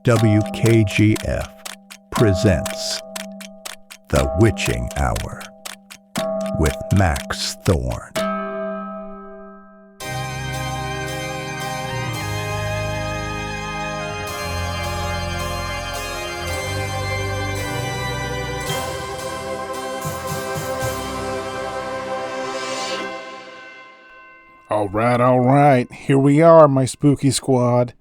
WKGF presents The Witching Hour with Max Thorne. All right. Here we are, my spooky squad.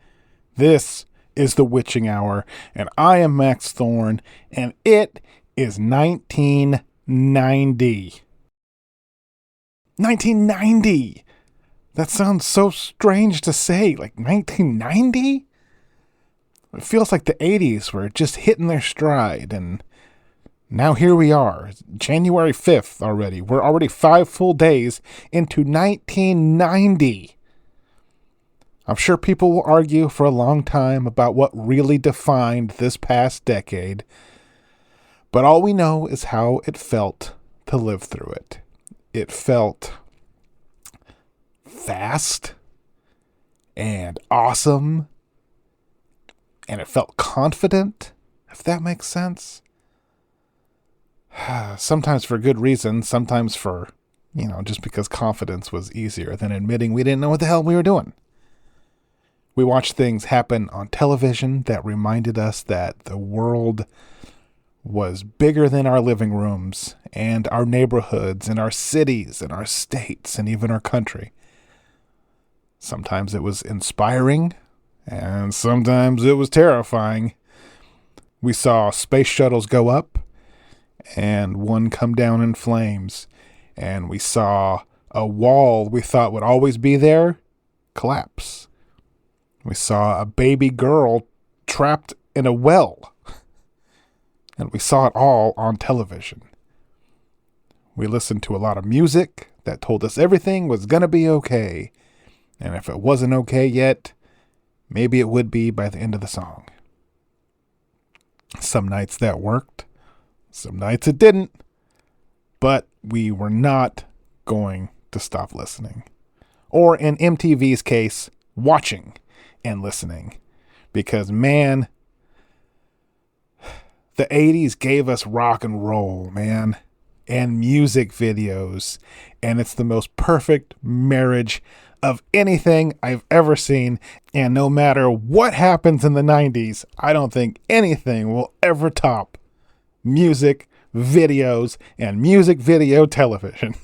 This is The Witching Hour, and I am Max Thorne, and it is 1990. 1990! That sounds so strange to say, like 1990? It feels like the 80s were just hitting their stride, and now here we are, January 5th already. We're already 5 full days into 1990. I'm sure people will argue for a long time about what really defined this past decade, but all we know is how it felt to live through it. It felt fast and awesome, and it felt confident, if that makes sense. Sometimes for good reason, sometimes for, just because confidence was easier than admitting we didn't know what the hell we were doing. We watched things happen on television that reminded us that the world was bigger than our living rooms and our neighborhoods and our cities and our states and even our country. Sometimes it was inspiring and sometimes it was terrifying. We saw space shuttles go up and one come down in flames, and we saw a wall we thought would always be there collapse. We saw a baby girl trapped in a well, and we saw it all on television. We listened to a lot of music that told us everything was gonna be okay, and if it wasn't okay yet, maybe it would be by the end of the song. Some nights that worked, some nights it didn't, but we were not going to stop listening. Or in MTV's case, watching and listening. Because, man, the 80s gave us rock and roll, man, and music videos. And it's the most perfect marriage of anything I've ever seen. And no matter what happens in the 90s, I don't think anything will ever top music videos and music video television.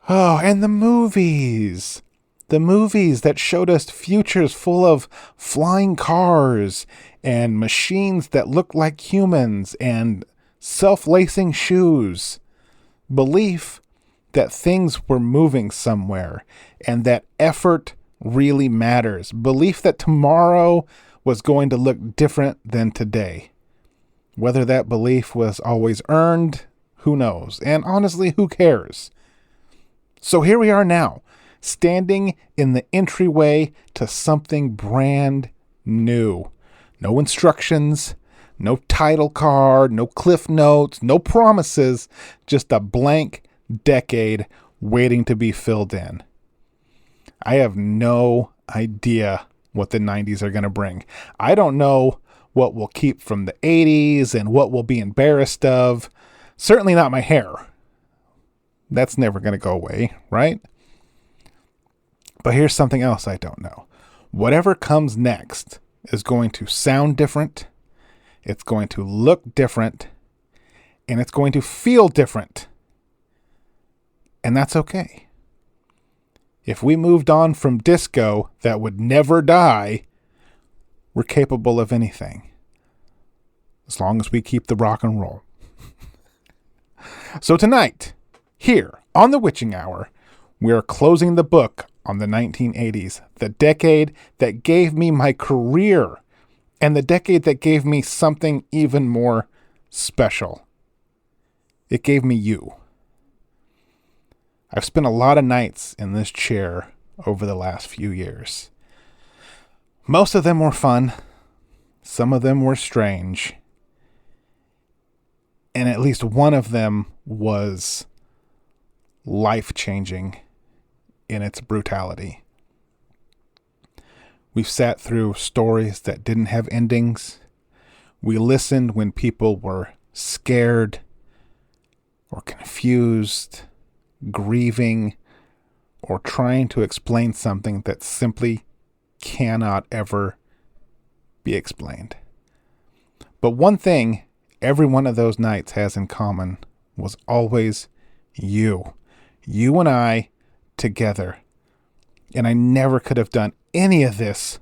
Oh, and the movies. The movies that showed us futures full of flying cars and machines that looked like humans and self-lacing shoes. Belief that things were moving somewhere and that effort really matters. Belief that tomorrow was going to look different than today. Whether that belief was always earned, who knows? And honestly, who cares? So here we are now, standing in the entryway to something brand new. No instructions, no title card, no cliff notes, no promises, just a blank decade waiting to be filled in. I have no idea what the 90s are going to bring. I don't know what we'll keep from the 80s and what we'll be embarrassed of. Certainly not my hair. That's never going to go away, right? But here's something else I don't know. Whatever comes next is going to sound different, it's going to look different, and it's going to feel different. And that's okay. If we moved on from disco that would never die, we're capable of anything. As long as we keep the rock and roll. So tonight, here on The Witching Hour, we are closing the book on the 1980s, the decade that gave me my career, and the decade that gave me something even more special. It gave me you. I've spent a lot of nights in this chair over the last few years. Most of them were fun. Some of them were strange. And at least one of them was life-changing in its brutality. We've sat through stories that didn't have endings. We listened when people were scared or confused, grieving, or trying to explain something that simply cannot ever be explained. But one thing every one of those nights has in common was always you. You and I together. And I never could have done any of this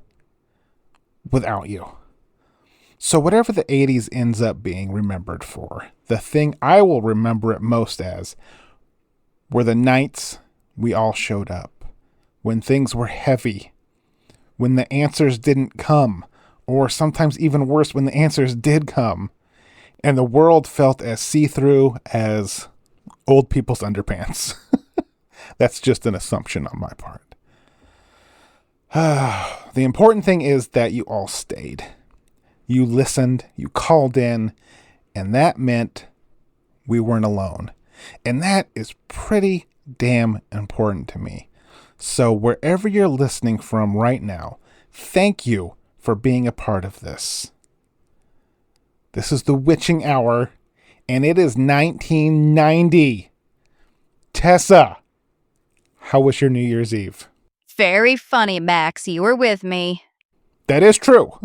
without you. So whatever the 80s ends up being remembered for, the thing I will remember it most as were the nights we all showed up, when things were heavy, when the answers didn't come, or sometimes even worse, when the answers did come, and the world felt as see-through as old people's underpants. That's just an assumption on my part. The important thing is that you all stayed. You listened, you called in, and that meant we weren't alone. And that is pretty damn important to me. So wherever you're listening from right now, thank you for being a part of this. This is the Witching Hour, and it is 1990. Tessa, how was your New Year's Eve? Very funny, Max. You were with me. That is true.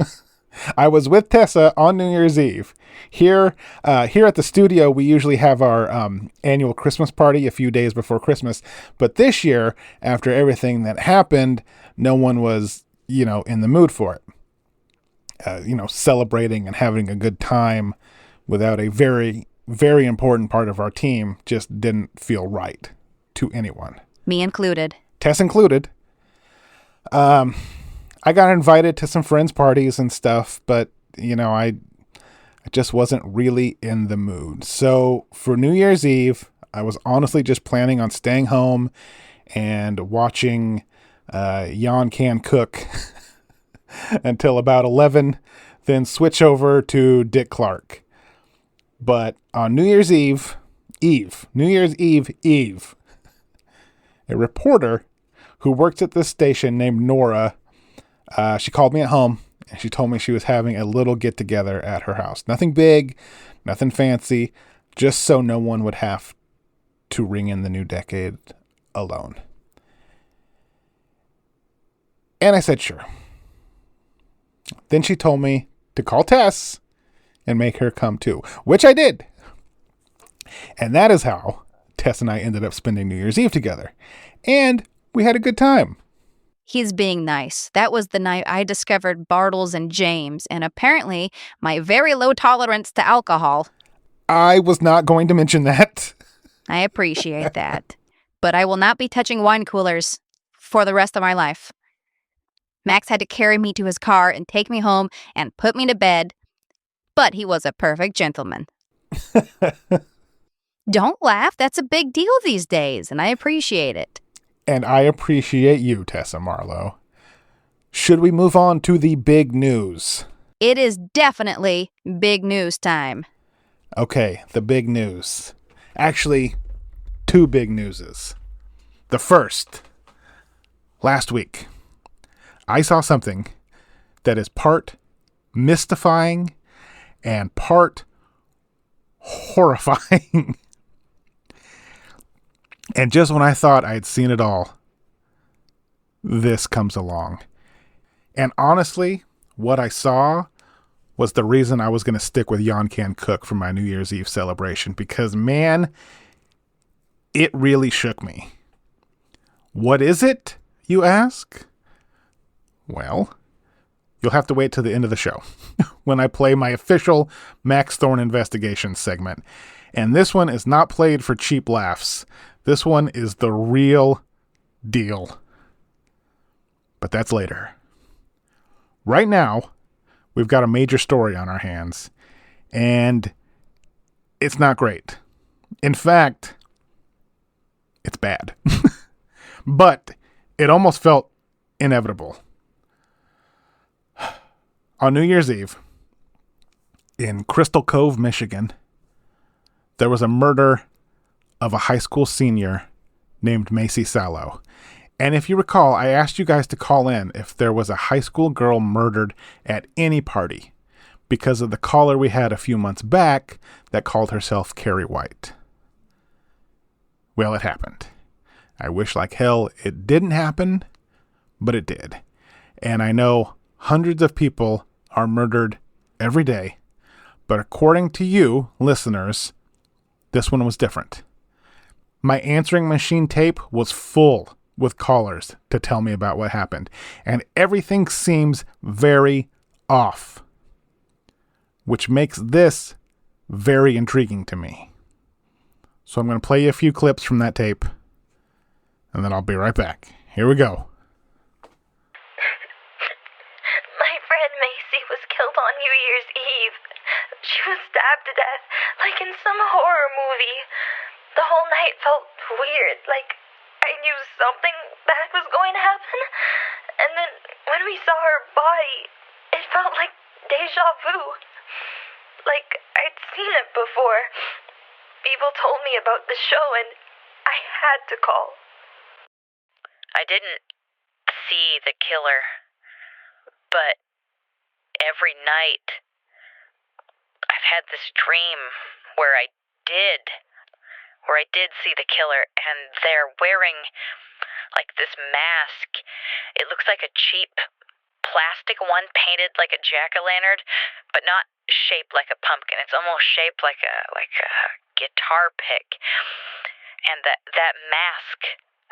I was with Tessa on New Year's Eve. Here at the studio, we usually have our annual Christmas party a few days before Christmas. But this year, after everything that happened, no one was, in the mood for it. Celebrating and having a good time without a very, very important part of our team just didn't feel right to anyone. Me included. Tess included. I got invited to some friends' parties and stuff, but, I just wasn't really in the mood. So for New Year's Eve, I was honestly just planning on staying home and watching Jan Can Cook until about 11, then switch over to Dick Clark. But on New Year's Eve, a reporter who works at this station named Nora, she called me at home and she told me she was having a little get together at her house. Nothing big, nothing fancy, just so no one would have to ring in the new decade alone. And I said, sure. Then she told me to call Tess and make her come too, which I did. And that is how Tess and I ended up spending New Year's Eve together. And we had a good time. He's being nice. That was the night I discovered Bartles and James, and apparently my very low tolerance to alcohol. I was not going to mention that. I appreciate that. But I will not be touching wine coolers for the rest of my life. Max had to carry me to his car and take me home and put me to bed, but he was a perfect gentleman. Don't laugh. That's a big deal these days, and I appreciate it. And I appreciate you, Tessa Marlowe. Should we move on to the big news? It is definitely big news time. Okay, the big news. Actually, two big newses. The first, last week, I saw something that is part mystifying and part horrifying. And just when I thought I'd seen it all, this comes along. And honestly, what I saw was the reason I was going to stick with Jan Can Cook for my New Year's Eve celebration, because, man, it really shook me. What is it, you ask? Well, you'll have to wait till the end of the show when I play my official Max Thorne investigation segment. And this one is not played for cheap laughs. This one is the real deal. But that's later. Right now, we've got a major story on our hands, and it's not great. In fact, it's bad. But it almost felt inevitable. On New Year's Eve, in Crystal Cove, Michigan, there was a murder of a high school senior named Macy Sallow. And if you recall, I asked you guys to call in if there was a high school girl murdered at any party because of the caller we had a few months back that called herself Carrie White. Well, it happened. I wish like hell it didn't happen, but it did. And I know hundreds of people are murdered every day, but according to you, listeners, this one was different. My answering machine tape was full with callers to tell me about what happened, and everything seems very off, which makes this very intriguing to me. So I'm going to play you a few clips from that tape, and then I'll be right back. Here we go. My friend Macy was killed on New Year's Eve. She was stabbed to death, like in some horror movie. The whole night felt weird, like I knew something bad was going to happen. And then when we saw her body, it felt like deja vu. Like I'd seen it before. People told me about the show and I had to call. I didn't see the killer, but every night I've had this dream where I did see the killer, and they're wearing like this mask. It looks like a cheap plastic one painted like a jack-o'-lantern, but not shaped like a pumpkin. It's almost shaped like a guitar pick. And that mask,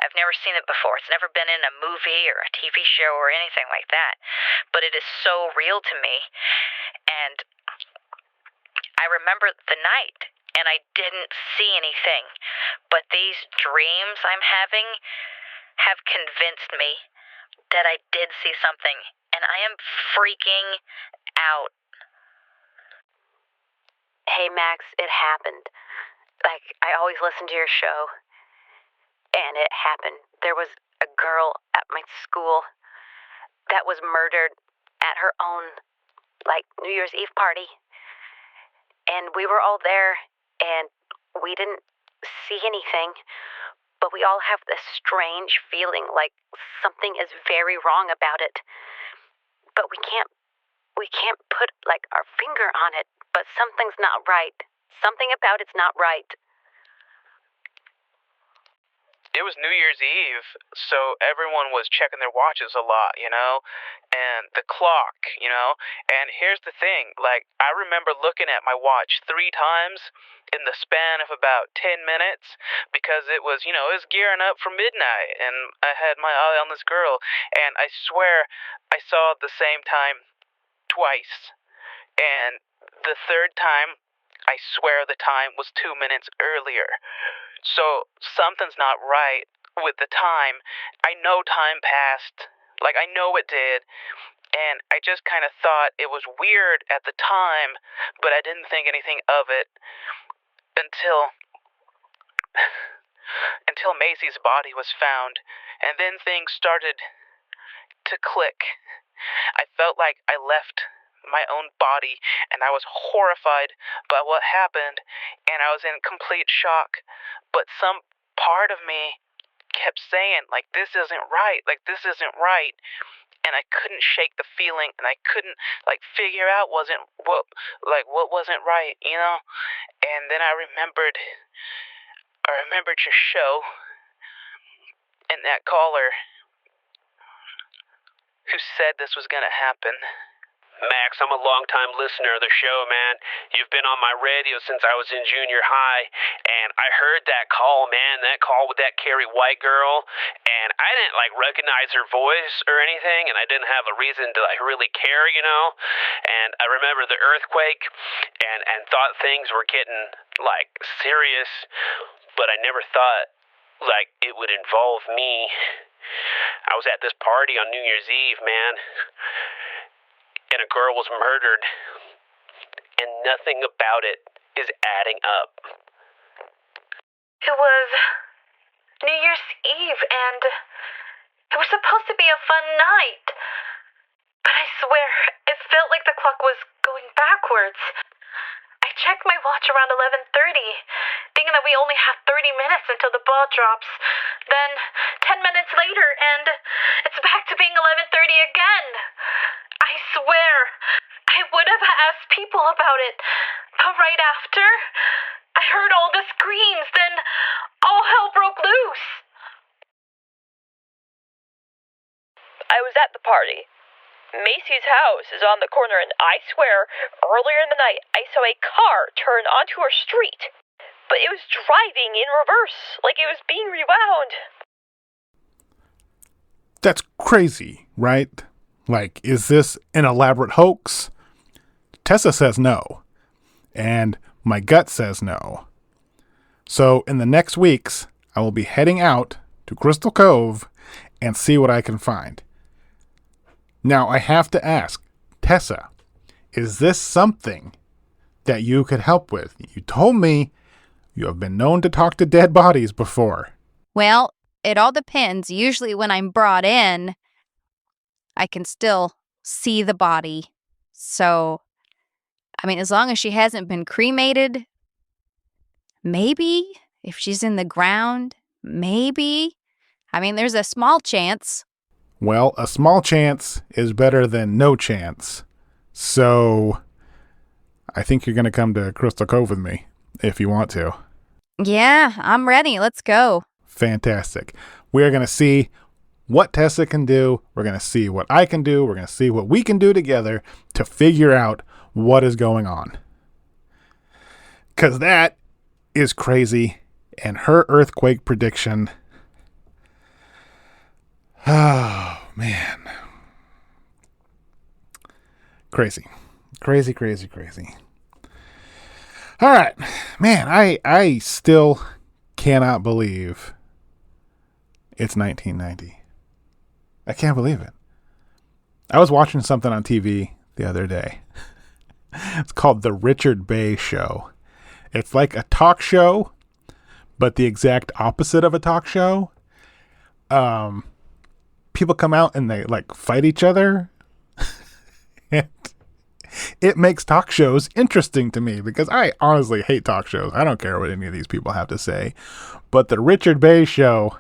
I've never seen it before. It's never been in a movie or a TV show or anything like that. But it is so real to me. And I remember the night, and I didn't see anything. But these dreams I'm having have convinced me that I did see something, and I am freaking out. Hey Max, it happened. Like, I always listen to your show. And it happened. There was a girl at my school that was murdered at her own, like, New Year's Eve party. And we were all there, and we didn't see anything, but we all have this strange feeling like something is very wrong about it. But we can't put, like, our finger on it, but something's not right. Something about it's not right. It was New Year's Eve, so everyone was checking their watches a lot, and the clock, and here's the thing, like, I remember looking at my watch 3 times in the span of about 10 minutes, because it was gearing up for midnight, and I had my eye on this girl, and I swear I saw it the same time twice, and the third time, I swear the time was 2 minutes earlier. So something's not right with the time. I know time passed. Like, I know it did. And I just kind of thought it was weird at the time, but I didn't think anything of it until Macy's body was found. And then things started to click. I felt like I left my own body, and I was horrified by what happened, and I was in complete shock. But some part of me kept saying, like, this isn't right, and I couldn't shake the feeling, and I couldn't, like, figure out what wasn't right, And then I remembered your show, and that caller who said this was gonna happen. Max, I'm a long-time listener of the show, man. You've been on my radio since I was in junior high, and I heard that call, man, that call with that Carrie White girl, and I didn't, recognize her voice or anything, and I didn't have a reason to, really care, and I remember the earthquake, and thought things were getting, serious, but I never thought, it would involve me. I was at this party on New Year's Eve, man, and a girl was murdered, and nothing about it is adding up. It was New Year's Eve, and it was supposed to be a fun night. But I swear, it felt like the clock was going backwards. I checked my watch around 11:30, thinking that we only have 30 minutes until the ball drops. Then 10 minutes later, and it's back to being 11:30 again. I swear, I would have asked people about it, but right after, I heard all the screams, then all hell broke loose. I was at the party. Macy's house is on the corner, and I swear, earlier in the night, I saw a car turn onto our street. But it was driving in reverse, like it was being rewound. That's crazy, right? Like, is this an elaborate hoax? Tessa says no. And my gut says no. So in the next weeks, I will be heading out to Crystal Cove and see what I can find. Now, I have to ask, Tessa, is this something that you could help with? You told me you have been known to talk to dead bodies before. Well, it all depends. Usually when I'm brought in, I can still see the body. So, I mean, as long as she hasn't been cremated, maybe. If she's in the ground, maybe. I mean, there's a small chance. Well, a small chance is better than no chance. So, I think you're going to come to Crystal Cove with me, if you want to. Yeah, I'm ready. Let's go. Fantastic. We are going to see what Tessa can do. We're going to see what I can do. We're going to see what we can do together to figure out what is going on. Because that is crazy. And her earthquake prediction... Oh, man. Crazy. Crazy, crazy, crazy. All right. Man, I still cannot believe it's 1990. I can't believe it. I was watching something on TV the other day. It's called The Richard Bay Show. It's like a talk show, but the exact opposite of a talk show. People come out and they like fight each other. And it makes talk shows interesting to me because I honestly hate talk shows. I don't care what any of these people have to say. But the Richard Bay Show,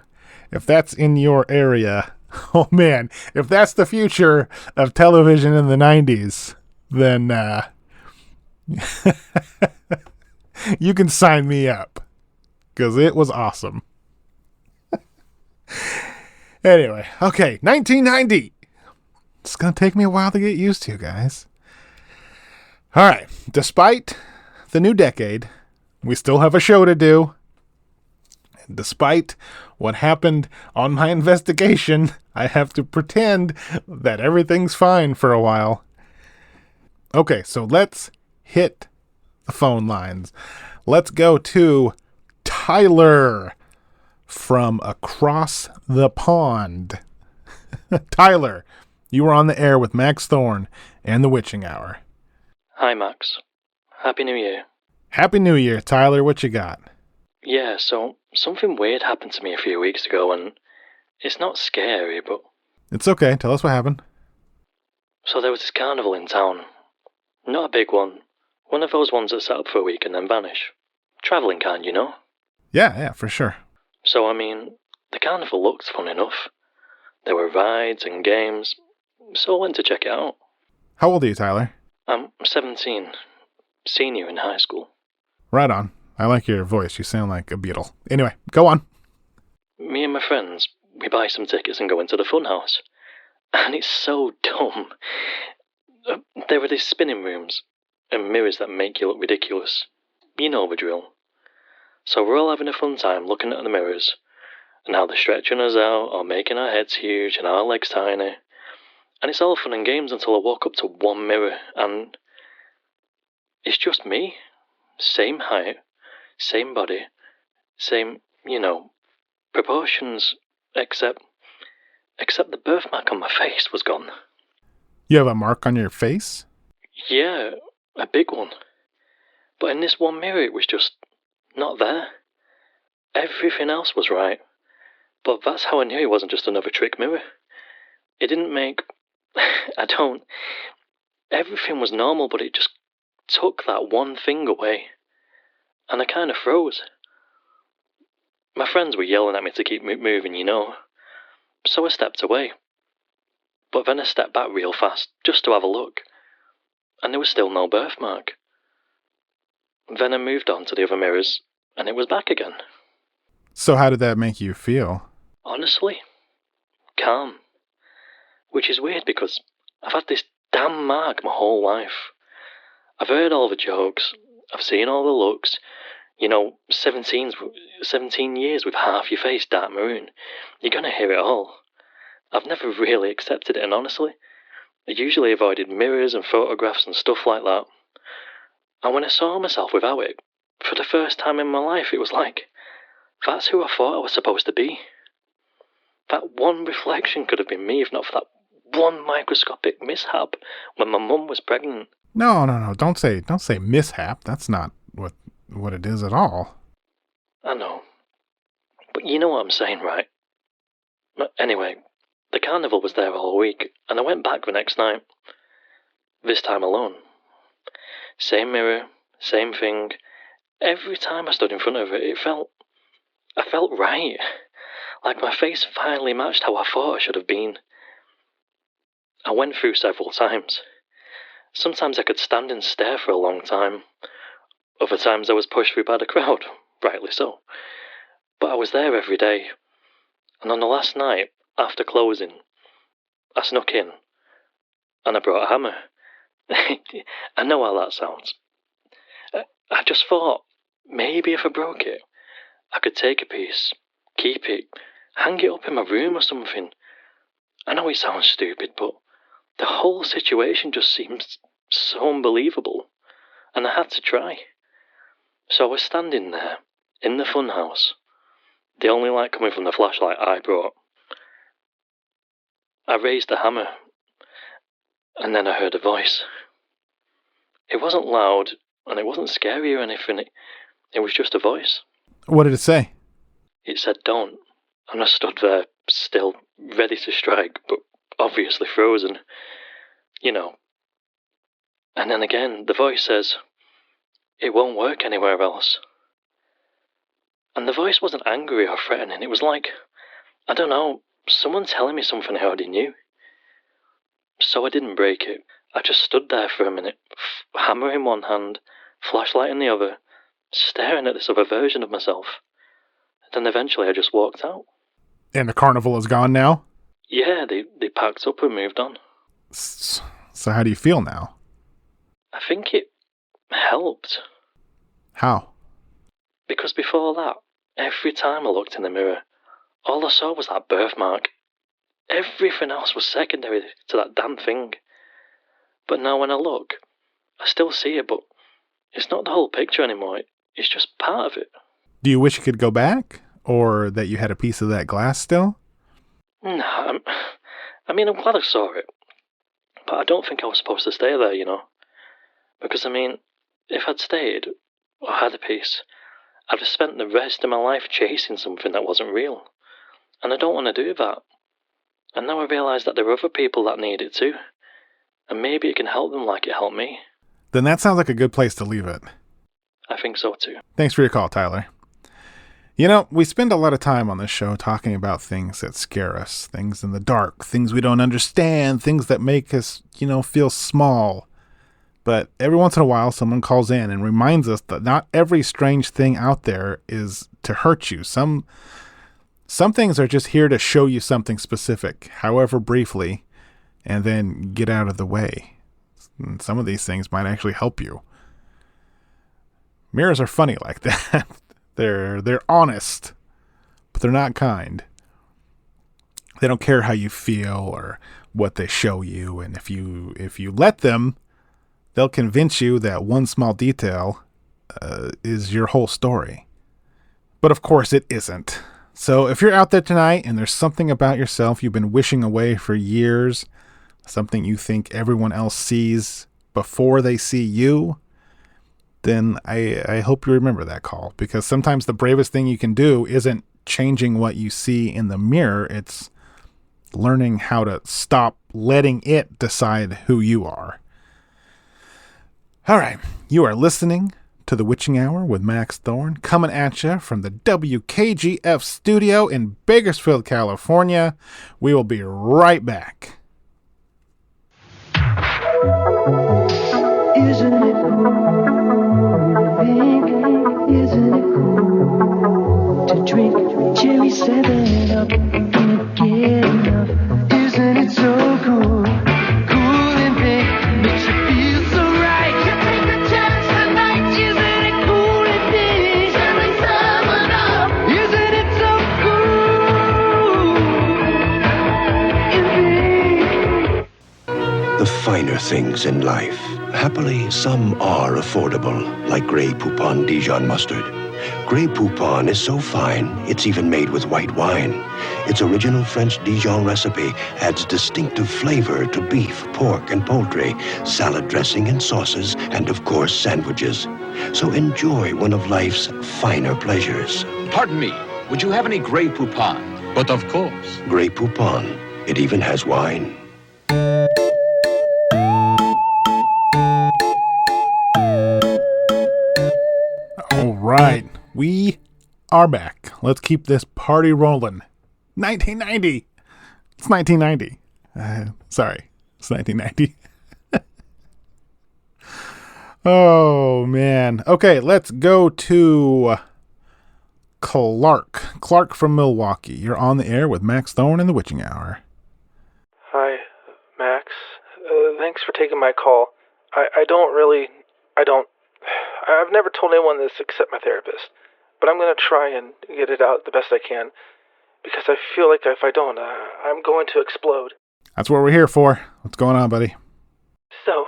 if that's in your area, oh man, if that's the future of television in the 90s, then you can sign me up because it was awesome. Anyway, okay, 1990. It's going to take me a while to get used to, guys. All right, despite the new decade, we still have a show to do. And despite what happened on my investigation, I have to pretend that everything's fine for a while. Okay, so let's hit the phone lines. Let's go to Tyler from across the pond. Tyler, you were on the air with Max Thorne and the Witching Hour. Hi, Max. Happy New Year. Happy New Year, Tyler. What you got? Yeah, so something weird happened to me a few weeks ago, and it's not scary, but... It's okay. Tell us what happened. So there was this carnival in town. Not a big one. One of those ones that set up for a week and then vanish. Travelling kind, you know? Yeah, for sure. So, I mean, the carnival looked fun enough. There were rides and games, so I went to check it out. How old are you, Tyler? I'm 17, senior in high school. Right on. I like your voice. You sound like a Beatle. Anyway, go on. Me and my friends, we buy some tickets and go into the funhouse. And it's so dumb. There are these spinning rooms and mirrors that make you look ridiculous. You know the drill. So we're all having a fun time looking at the mirrors and how they're stretching us out or making our heads huge and our legs tiny. And it's all fun and games until I walk up to one mirror and it's just me. Same height, same body, same, proportions, except the birthmark on my face was gone. You have a mark on your face? Yeah, a big one. But in this one mirror it was just not there. Everything else was right. But that's how I knew it wasn't just another trick mirror. It didn't make... Everything was normal, but it just took that one thing away. And I kind of froze. My friends were yelling at me to keep moving, So I stepped away. But then I stepped back real fast, just to have a look. And there was still no birthmark. Then I moved on to the other mirrors, and it was back again. So how did that make you feel? Honestly, calm. Which is weird because I've had this damn mark my whole life. I've heard all the jokes, I've seen all the looks. 17 years with half your face dark maroon. You're gonna hear it all. I've never really accepted it, and honestly, I usually avoided mirrors and photographs and stuff like that. And when I saw myself without it, for the first time in my life, it was like, that's who I thought I was supposed to be. That one reflection could have been me if not for that one microscopic mishap when my mum was pregnant. No. Don't say mishap. That's not what it is at all. I know. But you know what I'm saying, right? Anyway, the carnival was there all week, and I went back the next night. This time alone. Same mirror, same thing. Every time I stood in front of it, I felt right. Like my face finally matched how I thought I should have been. I went through several times. Sometimes I could stand and stare for a long time. Other times I was pushed through by the crowd, rightly so. But I was there every day. And on the last night, after closing, I snuck in. And I brought a hammer. I know how that sounds. I just thought, maybe if I broke it, I could take a piece, keep it, hang it up in my room or something. I know it sounds stupid, but the whole situation just seems so unbelievable. And I had to try. So I was standing there, in the funhouse, the only light coming from the flashlight I brought. I raised the hammer, and then I heard a voice. It wasn't loud, and it wasn't scary or anything. It was just a voice. What did it say? It said, "Don't." And I stood there, still ready to strike, but obviously frozen. And then again, the voice says, "It won't work anywhere else." And the voice wasn't angry or threatening. It was like, I don't know, someone telling me something I already knew. So I didn't break it. I just stood there for a minute, hammer in one hand, flashlight in the other, staring at this other version of myself. Then eventually I just walked out. And the carnival is gone now? Yeah, they packed up and moved on. So how do you feel now? I think it helped. How? Because before that, every time I looked in the mirror, all I saw was that birthmark. Everything else was secondary to that damn thing. But now when I look, I still see it, but it's not the whole picture anymore. It's just part of it. Do you wish you could go back? Or that you had a piece of that glass still? Nah, I'm glad I saw it. But I don't think I was supposed to stay there, Because, if I'd stayed, or had a piece, I'd have spent the rest of my life chasing something that wasn't real. And I don't want to do that. And now I realise that there are other people that need it too. And maybe it can help them like it helped me. Then that sounds like a good place to leave it. I think so too. Thanks for your call, Tyler. We spend a lot of time on this show talking about things that scare us, things in the dark, things we don't understand, things that make us, feel small. But every once in a while, someone calls in and reminds us that not every strange thing out there is to hurt you. Some things are just here to show you something specific, however briefly, and then get out of the way. And some of these things might actually help you. Mirrors are funny like that. They're honest, but they're not kind. They don't care how you feel or what they show you, and if you let them, they'll convince you that one small detail is your whole story. But of course it isn't. So if you're out there tonight and there's something about yourself you've been wishing away for years, something you think everyone else sees before they see you, then I hope you remember that call, because sometimes the bravest thing you can do isn't changing what you see in the mirror. It's learning how to stop letting it decide who you are. All right. You are listening to the Witching Hour with Max Thorne, coming at you from the WKGF studio in Bakersfield, California. We will be right back. Isn't it cool? Isn't it cool to drink cherry 7-Up and get enough? Isn't it so cool? Cool and pink makes you feel so right. You take a chance tonight. Isn't it cool and pink? Cherry 7-Up. Isn't it so cool and pink? The finer things in life. Happily, some are affordable, like Grey Poupon Dijon mustard. Grey Poupon is so fine, it's even made with white wine. Its original French Dijon recipe adds distinctive flavor to beef, pork, and poultry, salad dressing and sauces, and of course, sandwiches. So enjoy one of life's finer pleasures. Pardon me, would you have any Grey Poupon? But of course. Grey Poupon. It even has wine. All right, we are back. Let's keep this party rolling. 1990. It's 1990. Sorry, it's 1990. Oh, man. Okay, let's go to Clark. Clark from Milwaukee. You're on the air with Max Thorne in the Witching Hour. Hi, Max. Thanks for taking my call. I've never told anyone this except my therapist, but I'm going to try and get it out the best I can, because I feel like if I don't, I'm going to explode. That's what we're here for. What's going on, buddy? So,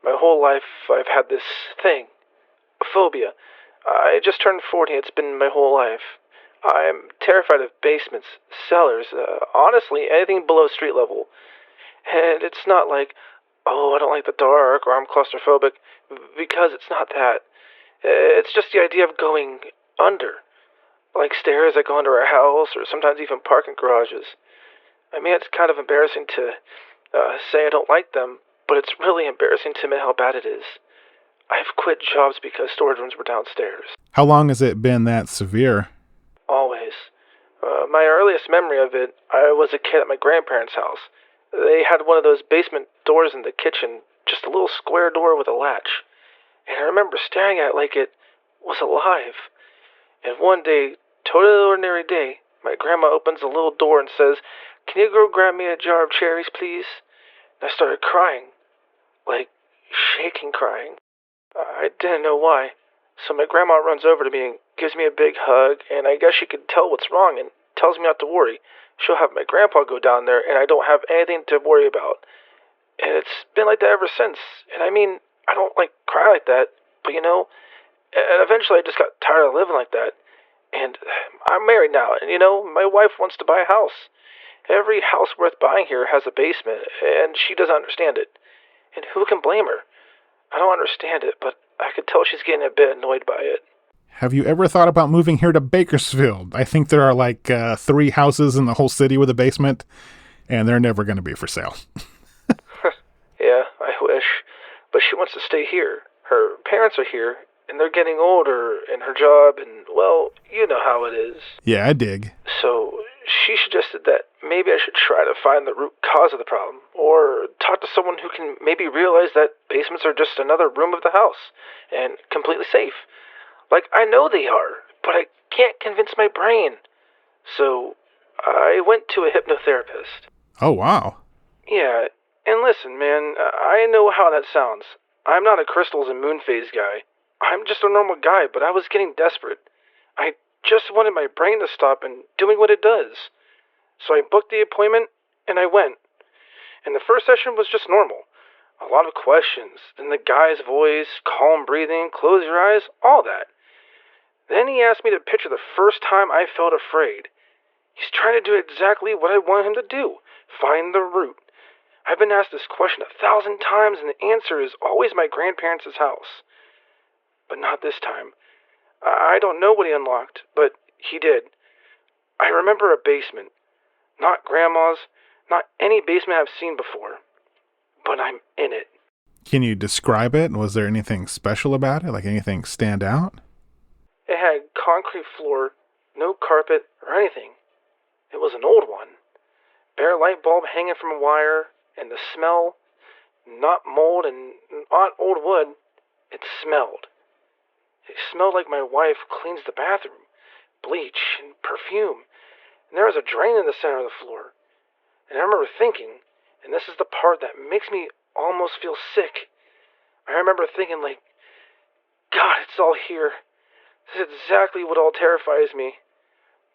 my whole life I've had this thing, a phobia. I just turned 40, it's been my whole life. I'm terrified of basements, cellars, honestly, anything below street level. And it's not like, oh, I don't like the dark, or I'm claustrophobic, because it's not that. It's just the idea of going under. Like stairs that go under our house, or sometimes even parking garages. I mean, it's kind of embarrassing to say I don't like them, but it's really embarrassing to admit how bad it is. I've quit jobs because storage rooms were downstairs. How long has it been that severe? Always. My earliest memory of it, I was a kid at my grandparents' house. They had one of those basement doors in the kitchen, just a little square door with a latch. And I remember staring at it like it was alive. And one day, totally ordinary day, my grandma opens a little door and says, "Can you go grab me a jar of cherries, please?" And I started crying. Like, shaking crying. I didn't know why. So my grandma runs over to me and gives me a big hug, and I guess she could tell what's wrong and tells me not to worry. She'll have my grandpa go down there, and I don't have anything to worry about. And it's been like that ever since. And I mean, I don't, cry like that, but eventually I just got tired of living like that. And I'm married now, and my wife wants to buy a house. Every house worth buying here has a basement, and she doesn't understand it. And who can blame her? I don't understand it, but I could tell she's getting a bit annoyed by it. Have you ever thought about moving here to Bakersfield? I think there are 3 houses in the whole city with a basement, and they're never going to be for sale. Yeah, I wish. But she wants to stay here. Her parents are here, and they're getting older in her job, and, well, you know how it is. Yeah, I dig. So she suggested that maybe I should try to find the root cause of the problem, or talk to someone who can maybe realize that basements are just another room of the house, and completely safe. I know they are, but I can't convince my brain. So I went to a hypnotherapist. Oh, wow. Yeah, and listen, man, I know how that sounds. I'm not a crystals and moon phase guy. I'm just a normal guy, but I was getting desperate. I just wanted my brain to stop and doing what it does. So I booked the appointment, and I went. And the first session was just normal. A lot of questions, then the guy's voice, calm breathing, close your eyes, all that. Then he asked me to picture the first time I felt afraid. He's trying to do exactly what I want him to do, find the root. I've been asked this question 1,000 times, and the answer is always my grandparents' house. But not this time. I don't know what he unlocked, but he did. I remember a basement. Not grandma's, not any basement I've seen before. But I'm in it. Can you describe it? Was there anything special about it? Like anything stand out? It had concrete floor, no carpet or anything. It was an old one. Bare light bulb hanging from a wire, and the smell, not mold and not old wood, it smelled. It smelled like my wife cleans the bathroom, bleach and perfume, and there was a drain in the center of the floor. And I remember thinking, and this is the part that makes me almost feel sick, I remember thinking like, God, it's all here. This is exactly what all terrifies me.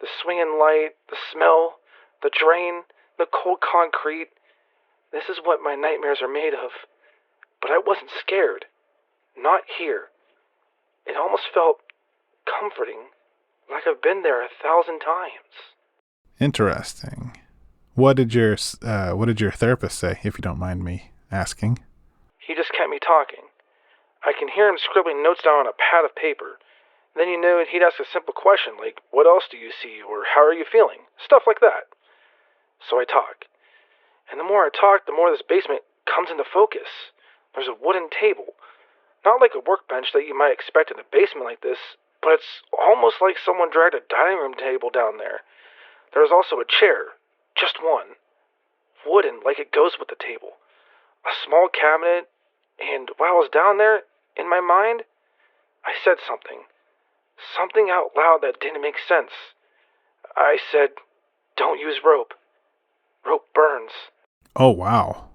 The swinging light, the smell, the drain, the cold concrete. This is what my nightmares are made of. But I wasn't scared. Not here. It almost felt comforting, like I've been there 1,000 times. Interesting. What did your therapist say, if you don't mind me asking? He just kept me talking. I can hear him scribbling notes down on a pad of paper. Then he'd ask a simple question like, what else do you see, or how are you feeling? Stuff like that. So I talk. And the more I talk, the more this basement comes into focus. There's a wooden table. Not like a workbench that you might expect in a basement like this, but it's almost like someone dragged a dining room table down there. There was also a chair. Just one. Wooden, like it goes with the table. A small cabinet, and while I was down there, in my mind, I said something. Something out loud that didn't make sense. I said, don't use rope. Rope burns. Oh, wow.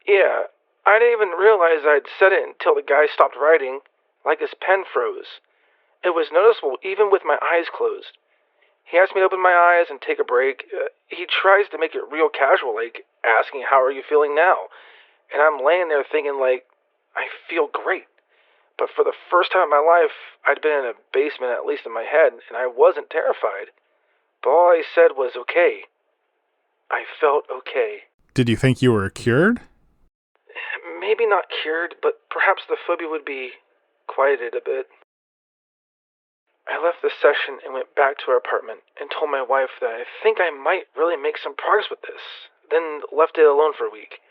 Yeah, I didn't even realize I'd said it until the guy stopped writing, like his pen froze. It was noticeable even with my eyes closed. He asked me to open my eyes and take a break. He tries to make it real casual, like asking, how are you feeling now? And I'm laying there thinking, like, I feel great. But for the first time in my life, I'd been in a basement, at least in my head, and I wasn't terrified. But all I said was, okay. I felt okay. Did you think you were cured? Maybe not cured, but perhaps the phobia would be quieted a bit. I left the session and went back to our apartment and told my wife that I think I might really make some progress with this, then left it alone for a week.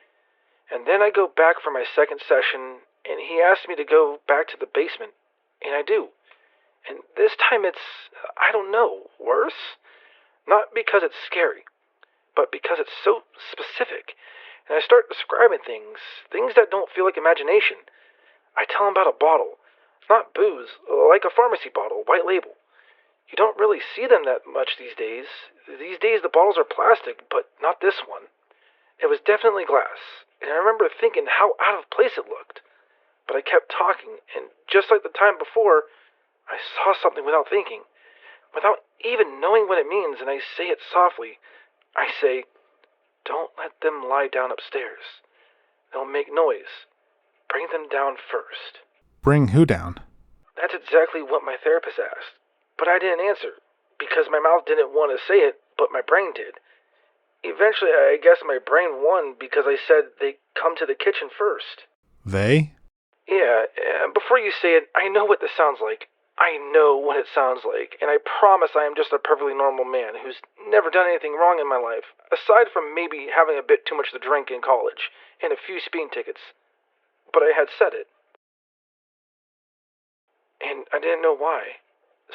And then I go back for my second session, and he asked me to go back to the basement, and I do. And this time it's, I don't know, worse? Not because it's scary, but because it's so specific. And I start describing things that don't feel like imagination. I tell him about a bottle. Not booze, like a pharmacy bottle, white label. You don't really see them that much these days. These days the bottles are plastic, but not this one. It was definitely glass, and I remember thinking how out of place it looked. But I kept talking, and just like the time before, I saw something without thinking. Without even knowing what it means, and I say it softly. I say, don't let them lie down upstairs. They'll make noise. Bring them down first. Bring who down? That's exactly what my therapist asked. But I didn't answer, because my mouth didn't want to say it, but my brain did. Eventually, I guess my brain won because I said they come to the kitchen first. They? Yeah, before you say it, I know what this sounds like. I know what it sounds like, and I promise I am just a perfectly normal man who's never done anything wrong in my life, aside from maybe having a bit too much to drink in college and a few speeding tickets. But I had said it. And I didn't know why.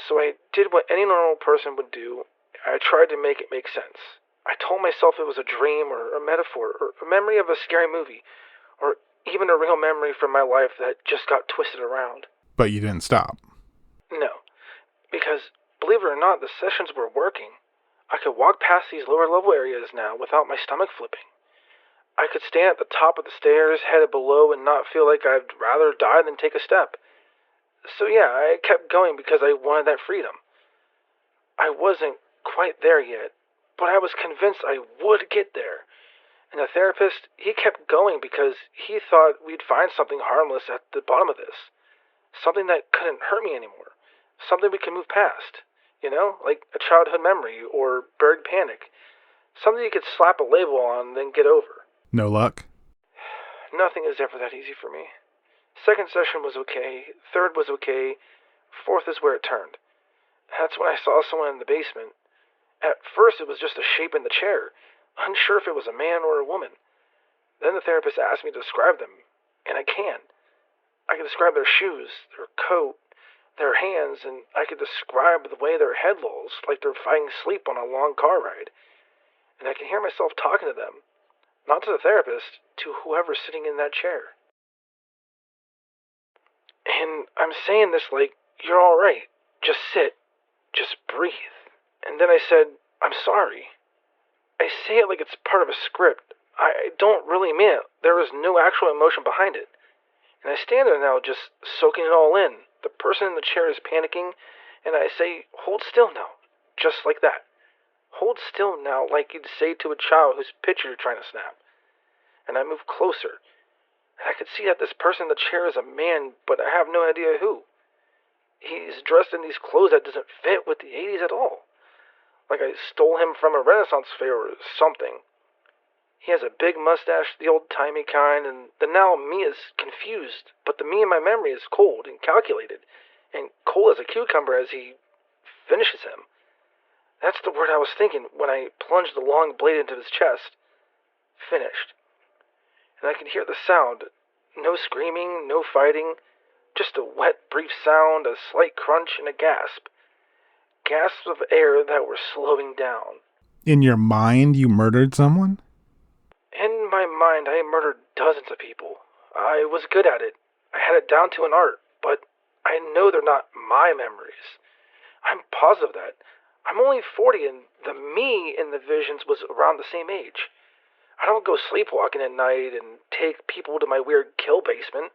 So I did what any normal person would do. I tried to make it make sense. I told myself it was a dream or a metaphor or a memory of a scary movie or even a real memory from my life that just got twisted around. But you didn't stop. No, because believe it or not, the sessions were working. I could walk past these lower level areas now without my stomach flipping. I could stand at the top of the stairs, headed below, and not feel like I'd rather die than take a step. So yeah, I kept going because I wanted that freedom. I wasn't quite there yet, but I was convinced I would get there. And the therapist, he kept going because he thought we'd find something harmless at the bottom of this. Something that couldn't hurt me anymore. Something we could move past. You know, like a childhood memory or buried panic. Something you could slap a label on and then get over. No luck? Nothing is ever that easy for me. Second session was okay, third was okay, fourth is where it turned. That's when I saw someone in the basement. At first it was just a shape in the chair, unsure if it was a man or a woman. Then the therapist asked me to describe them, and I can. I can describe their shoes, their coat, their hands, and I can describe the way their head lolls, like they're fighting sleep on a long car ride. And I can hear myself talking to them, not to the therapist, to whoever's sitting in that chair. And I'm saying this like, you're alright. Just sit. Just breathe. And then I said, I'm sorry. I say it like it's part of a script. I don't really mean it. There is no actual emotion behind it. And I stand there now just soaking it all in. The person in the chair is panicking, and I say, hold still now. Just like that. Hold still now like you'd say to a child whose picture you're trying to snap. And I move closer. And I could see that this person in the chair is a man, but I have no idea who. He's dressed in these clothes that doesn't fit with the 80s at all. Like I stole him from a Renaissance fair or something. He has a big mustache, the old-timey kind, and the now me is confused, but the me in my memory is cold and calculated, and cold as a cucumber as he finishes him. That's the word I was thinking when I plunged the long blade into his chest. Finished. And I could hear the sound. No screaming, no fighting, just a wet, brief sound, a slight crunch, and a gasp. Gasps of air that were slowing down. In your mind, you murdered someone? In my mind, I murdered dozens of people. I was good at it. I had it down to an art, but I know they're not my memories. I'm positive of that. I'm only 40, and the me in the visions was around the same age. I don't go sleepwalking at night and take people to my weird kill basement.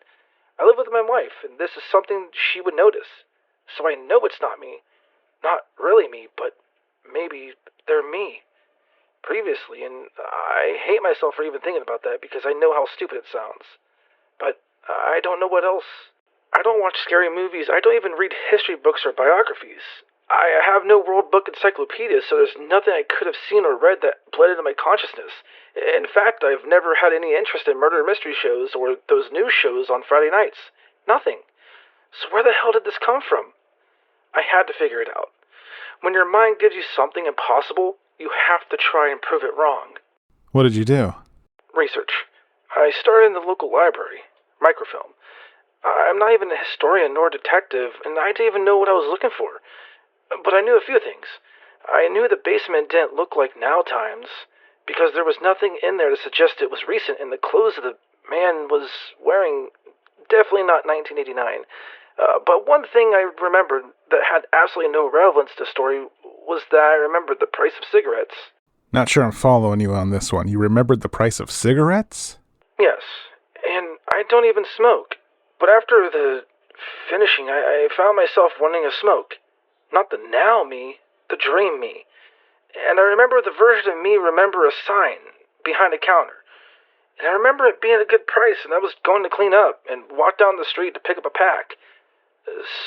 I live with my wife, and this is something she would notice. So I know it's not me. Not really me, but maybe they're me. Previously, and I hate myself for even thinking about that because I know how stupid it sounds. But I don't know what else. I don't watch scary movies. I don't even read history books or biographies. I have no World Book encyclopedia, so there's nothing I could have seen or read that bled into my consciousness. In fact, I've never had any interest in murder mystery shows or those news shows on Friday nights. Nothing. So where the hell did this come from? I had to figure it out. When your mind gives you something impossible, you have to try and prove it wrong. What did you do? Research. I started in the local library. Microfilm. I'm not even a historian nor a detective, and I didn't even know what I was looking for. But I knew a few things. I knew the basement didn't look like now times, because there was nothing in there to suggest it was recent, and the clothes the man was wearing definitely not 1989. But one thing I remembered that had absolutely no relevance to the story was that I remembered the price of cigarettes. Not sure I'm following you on this one. You remembered the price of cigarettes? Yes, and I don't even smoke. But after the finishing, I found myself wanting a smoke. Not the now me, the dream me. And I remember the version of me remember a sign behind a counter. And I remember it being a good price, and I was going to clean up and walk down the street to pick up a pack.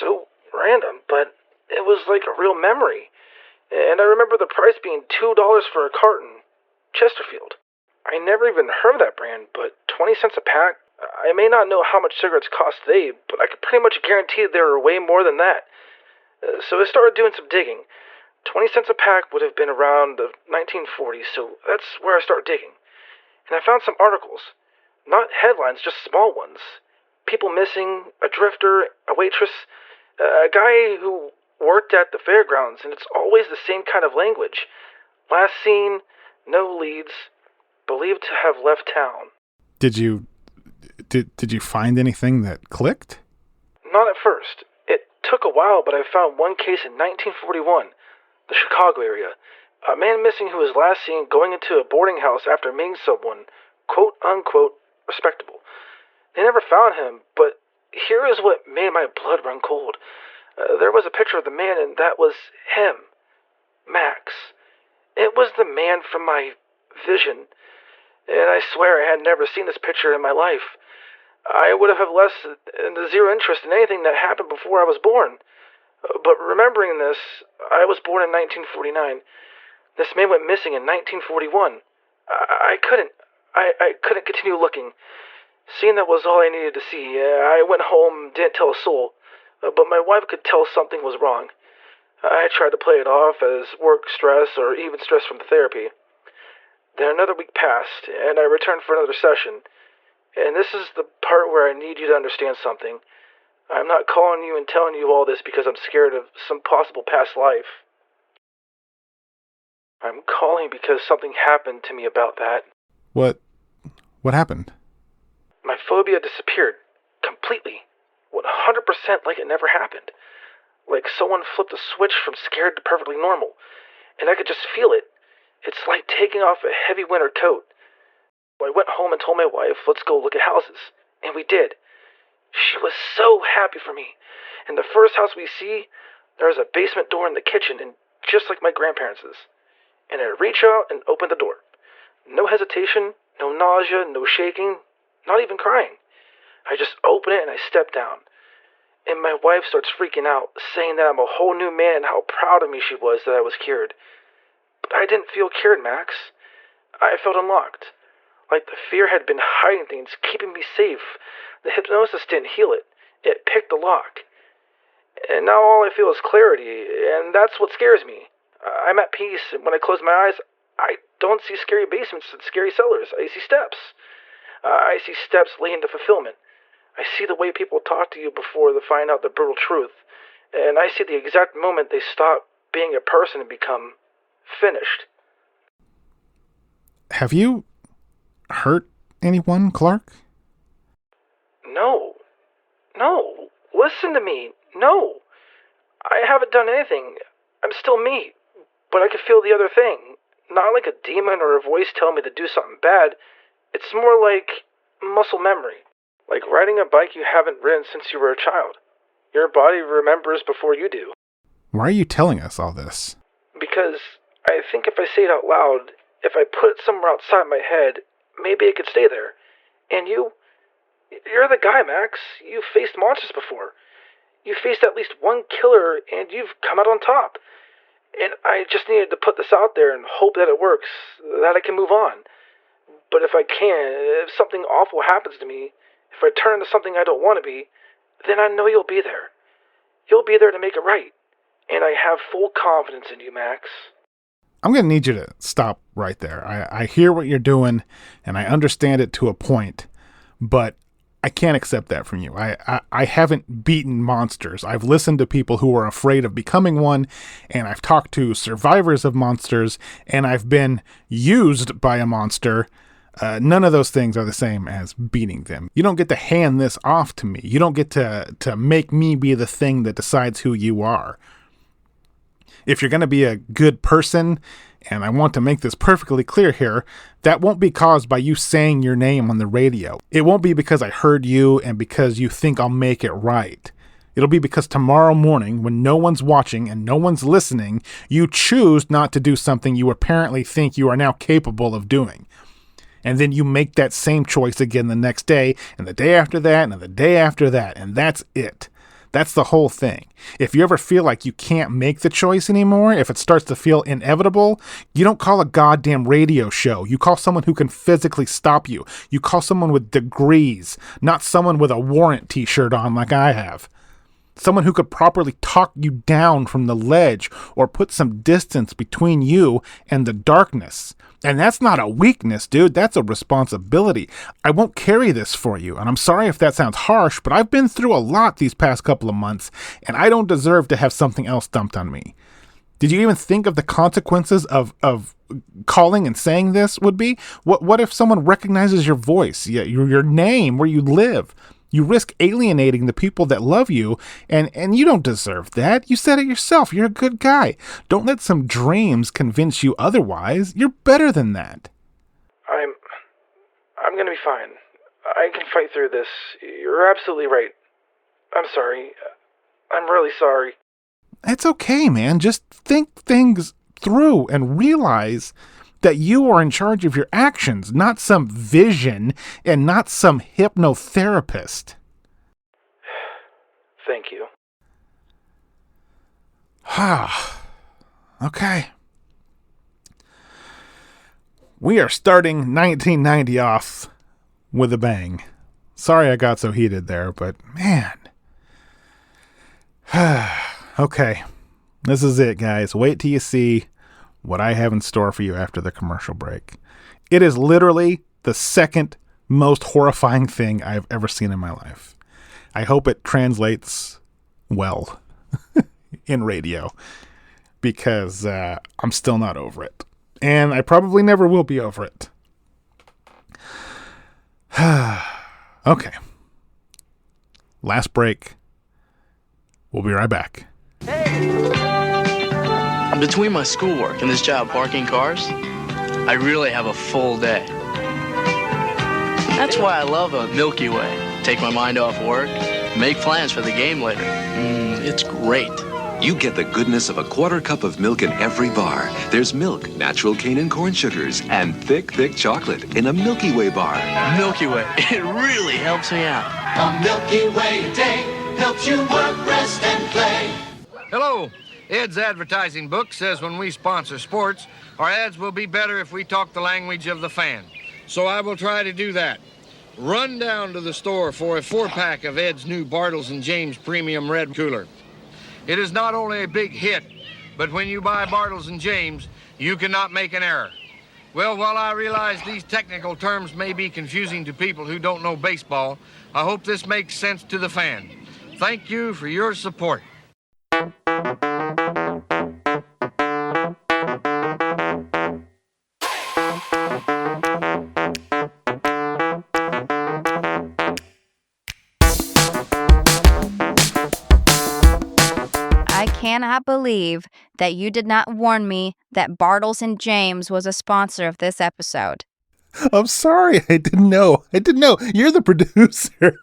So random, but it was like a real memory. And I remember the price being $2 for a carton. Chesterfield. I never even heard of that brand, but 20 cents a pack? I may not know how much cigarettes cost today, but I could pretty much guarantee they were way more than that. So I started doing some digging. 20 cents a pack would have been around the 1940s, so that's where I started digging. And I found some articles. Not headlines, just small ones. People missing, a drifter, a waitress, a guy who worked at the fairgrounds, and it's always the same kind of language. Last seen, no leads, believed to have left town. Did you find anything that clicked? Not at first. It took a while, but I found one case in 1941, the Chicago area. A man missing who was last seen going into a boarding house after meeting someone, quote-unquote, respectable. They never found him, but here is what made my blood run cold. There was a picture of the man, and that was him. Max. It was the man from my vision. And I swear I had never seen this picture in my life. I would have less than zero interest in anything that happened before I was born. But remembering this, I was born in 1949. This man went missing in 1941. I couldn't continue looking. Seeing that was all I needed to see, I went home, didn't tell a soul. But my wife could tell something was wrong. I tried to play it off as work stress or even stress from the therapy. Then another week passed, and I returned for another session. And this is the part where I need you to understand something. I'm not calling you and telling you all this because I'm scared of some possible past life. I'm calling because something happened to me about that. What happened? My phobia disappeared. Completely. 100% like it never happened. Like someone flipped a switch from scared to perfectly normal. And I could just feel it. It's like taking off a heavy winter coat. I went home and told my wife, let's go look at houses. And we did. She was so happy for me. And the first house we see, there's a basement door in the kitchen, and just like my grandparents'. And I reach out and open the door. No hesitation, no nausea, no shaking, not even crying. I just open it and I step down. And my wife starts freaking out, saying that I'm a whole new man and how proud of me she was that I was cured. But I didn't feel cured, Max. I felt unlocked. Like the fear had been hiding things, keeping me safe. The hypnosis didn't heal it. It picked the lock. And now all I feel is clarity, and that's what scares me. I'm at peace, and when I close my eyes, I don't see scary basements and scary cellars. I see steps. I see steps leading to fulfillment. I see the way people talk to you before they find out the brutal truth. And I see the exact moment they stop being a person and become finished. Have you hurt anyone, Clark? No. Listen to me. No. I haven't done anything. I'm still me. But I can feel the other thing. Not like a demon or a voice telling me to do something bad. It's more like muscle memory. Like riding a bike you haven't ridden since you were a child. Your body remembers before you do. Why are you telling us all this? Because I think if I say it out loud, if I put it somewhere outside my head, maybe it could stay there. And you're the guy, Max. You've faced monsters before. You faced at least one killer, and you've come out on top. And I just needed to put this out there and hope that it works, that I can move on. But if I can't, if something awful happens to me, if I turn into something I don't want to be, then I know you'll be there. You'll be there to make it right. And I have full confidence in you, Max. I'm going to need you to stop right there. I hear what you're doing, and I understand it to a point, but I can't accept that from you. I haven't beaten monsters. I've listened to people who are afraid of becoming one, and I've talked to survivors of monsters, and I've been used by a monster. None of those things are the same as beating them. You don't get to hand this off to me. You don't get to make me be the thing that decides who you are. If you're going to be a good person, and I want to make this perfectly clear here, that won't be caused by you saying your name on the radio. It won't be because I heard you and because you think I'll make it right. It'll be because tomorrow morning, when no one's watching and no one's listening, you choose not to do something you apparently think you are now capable of doing. And then you make that same choice again the next day, and the day after that, and the day after that, and that's it. That's the whole thing. If you ever feel like you can't make the choice anymore, if it starts to feel inevitable, you don't call a goddamn radio show. You call someone who can physically stop you. You call someone with degrees, not someone with a warrant t-shirt on like I have. Someone who could properly talk you down from the ledge or put some distance between you and the darkness. And that's not a weakness, dude. That's a responsibility. I won't carry this for you. And I'm sorry if that sounds harsh, but I've been through a lot these past couple of months, and I don't deserve to have something else dumped on me. Did you even think of the consequences of calling and saying this would be? What if someone recognizes your voice, your name, where you live? You risk alienating the people that love you, and you don't deserve that. You said it yourself. You're a good guy. Don't let some dreams convince you otherwise. You're better than that. I'm gonna be fine. I can fight through this. You're absolutely right. I'm sorry. I'm really sorry. It's okay, man. Just think things through and realize that you are in charge of your actions, not some vision and not some hypnotherapist. Thank you. Okay. We are starting 1990 off with a bang. Sorry I got so heated there, but man. Okay. This is it, guys. Wait till you see what I have in store for you after the commercial break. It is literally the second most horrifying thing I've ever seen in my life. I hope it translates well in radio, because I'm still not over it. And I probably never will be over it. Okay. Last break. We'll be right back. Between my schoolwork and this job parking cars, I really have a full day. That's why I love a Milky Way. Take my mind off work, make plans for the game later. It's great. You get the goodness of a quarter cup of milk in every bar. There's milk, natural cane and corn sugars, and thick, thick chocolate in a Milky Way bar. Milky Way, it really helps me out. A Milky Way a day helps you work, rest, and play. Hello. Ed's advertising book says when we sponsor sports, our ads will be better if we talk the language of the fan. So I will try to do that. Run down to the store for a 4-pack of Ed's new Bartles & James Premium Red Cooler. It is not only a big hit, but when you buy Bartles & James, you cannot make an error. Well, while I realize these technical terms may be confusing to people who don't know baseball, I hope this makes sense to the fan. Thank you for your support. I cannot believe that you did not warn me that Bartles & James was a sponsor of this episode. I'm sorry. I didn't know. You're the producer.